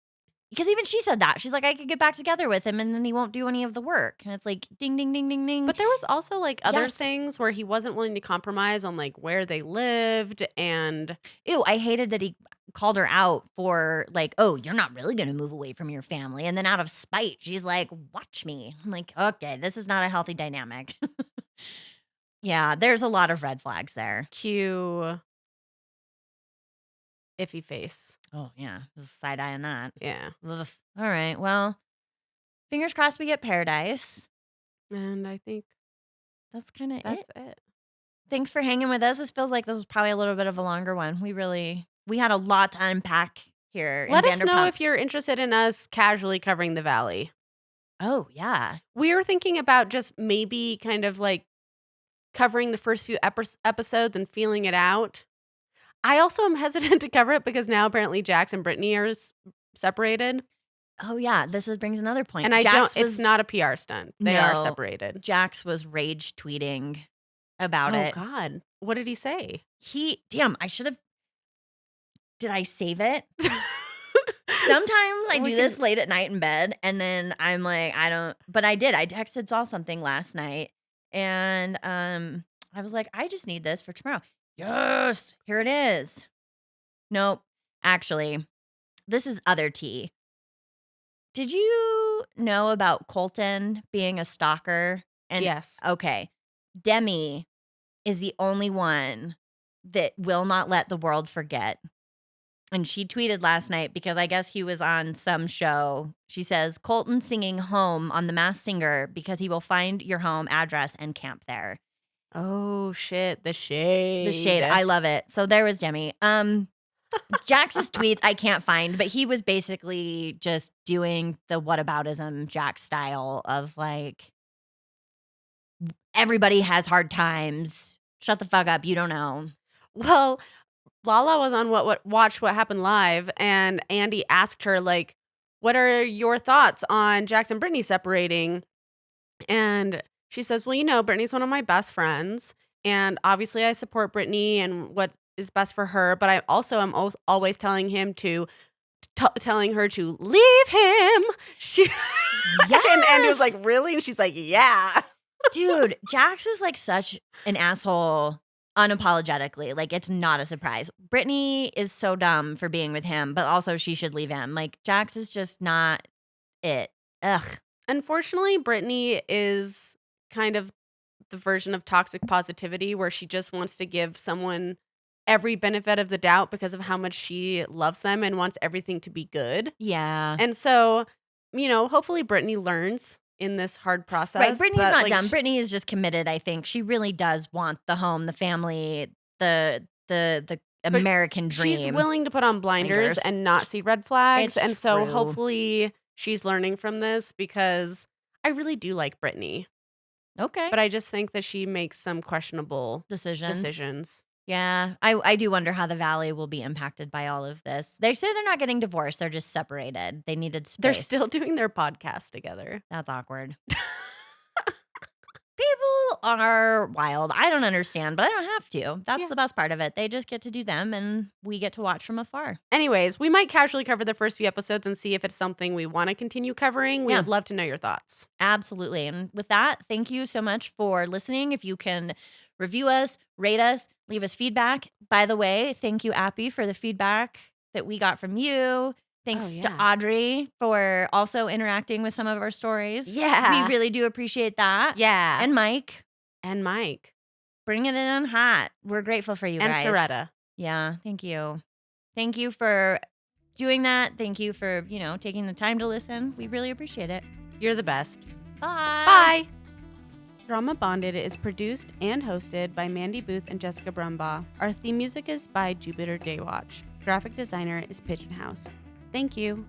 because even she said that. She's like, I could get back together with him and then he won't do any of the work. And it's like, ding, ding, ding, ding, ding. But there was also like other Yes. things where he wasn't willing to compromise on like where they lived and Ew, I hated that he called her out for like, oh, you're not really going to move away from your family. And then out of spite, she's like, watch me. I'm like, okay, this is not a healthy dynamic. Yeah, there's a lot of red flags there. cue iffy face. Oh, yeah. There's a side eye on that. Yeah. Ugh. All right. Well, fingers crossed we get paradise. And I think That's kind of that's it. it. Thanks for hanging with us. This feels like this was probably a little bit of a longer one. We had a lot to unpack here. Let in us know Vanderpump. if you're interested in us casually covering the valley. Oh, yeah. We were thinking about just maybe kind of like covering the first few episodes and feeling it out. I also am hesitant to cover it because now apparently Jax and Brittany are separated. Oh, yeah. Brings another point. And Jax it's not a PR stunt. They are No. separated. Jax was rage tweeting about it. Oh God. What did he say? Damn, I should have. Did I save it? Sometimes I do this late at night in bed and then I'm like, I don't, but I did. I texted Saul something last night and I was like, I just need this for tomorrow. Yes, here it is. Nope. Actually, this is other tea. Did you you know about Colton being a stalker? And Yes. okay, Demi is the only one that will not let the world forget. And she tweeted last night because I guess he was on some show. She says, Colton singing Home on The Masked Singer because he will find your home address and camp there. Oh, shit. The The shade. shade. I love it. So there was Demi. Jax's tweets I can't find, but he was basically just doing the whataboutism Jax style of like, everybody has hard times. Shut the fuck up. You don't know. Well, Lala was on Watch What Happened Live, and Andy asked her, like, what are your thoughts on Jax and Brittany separating? And she says, well, Brittany's one of my best friends, and obviously I support Brittany and what is best for her, but I also am always telling him telling her to leave him. She and Andy was like, really? And she's like, yeah. Dude, Jax is like such an asshole unapologetically. Like, it's not a surprise. Brittany is so dumb for being with him, but also she should leave him. Like, Jax is just not it. Ugh. Unfortunately, Brittany is kind of the version of toxic positivity where she just wants to give someone every benefit of the doubt because of how much she loves them and wants everything to be good. Yeah. And so, hopefully Brittany learns in this hard process. Right. Brittany's not like, dumb. Brittany is just committed, I think. She really does want the home, the family, the American dream. She's willing to put on blinders and not see red flags. It's and so true. hopefully she's learning from this because I really do like Brittany. Okay. But I just think that she makes some questionable decisions. Yeah. I do wonder how the Valley will be impacted by all of this. They say they're not getting divorced. They're just separated. They needed space. They're still doing their podcast together. That's awkward. People are wild. I don't understand, but I don't have to. That's the best part of it. They just get to do them, and we get to watch from afar. Anyways, we might casually cover the first few episodes and see if it's something we want to continue covering. We would love to know your thoughts. Absolutely. And with that, thank you so much for listening. If you can review us, rate us, leave us feedback. By the way, thank you, Appy, for the feedback that we got from you. Thanks to Audrey for also interacting with some of our stories. Yeah. We really do appreciate that. Yeah. And Mike. Bringing it in hot. We're grateful for you guys. And Soretta. Yeah. Thank you. Thank you for doing that. Thank you for, taking the time to listen. We really appreciate it. You're the best. Bye. Bye. Drama Bonded is produced and hosted by Mandy Booth and Jessica Brumbaugh. Our theme music is by Jupiter Daywatch. Graphic designer is Pigeon House. Thank you.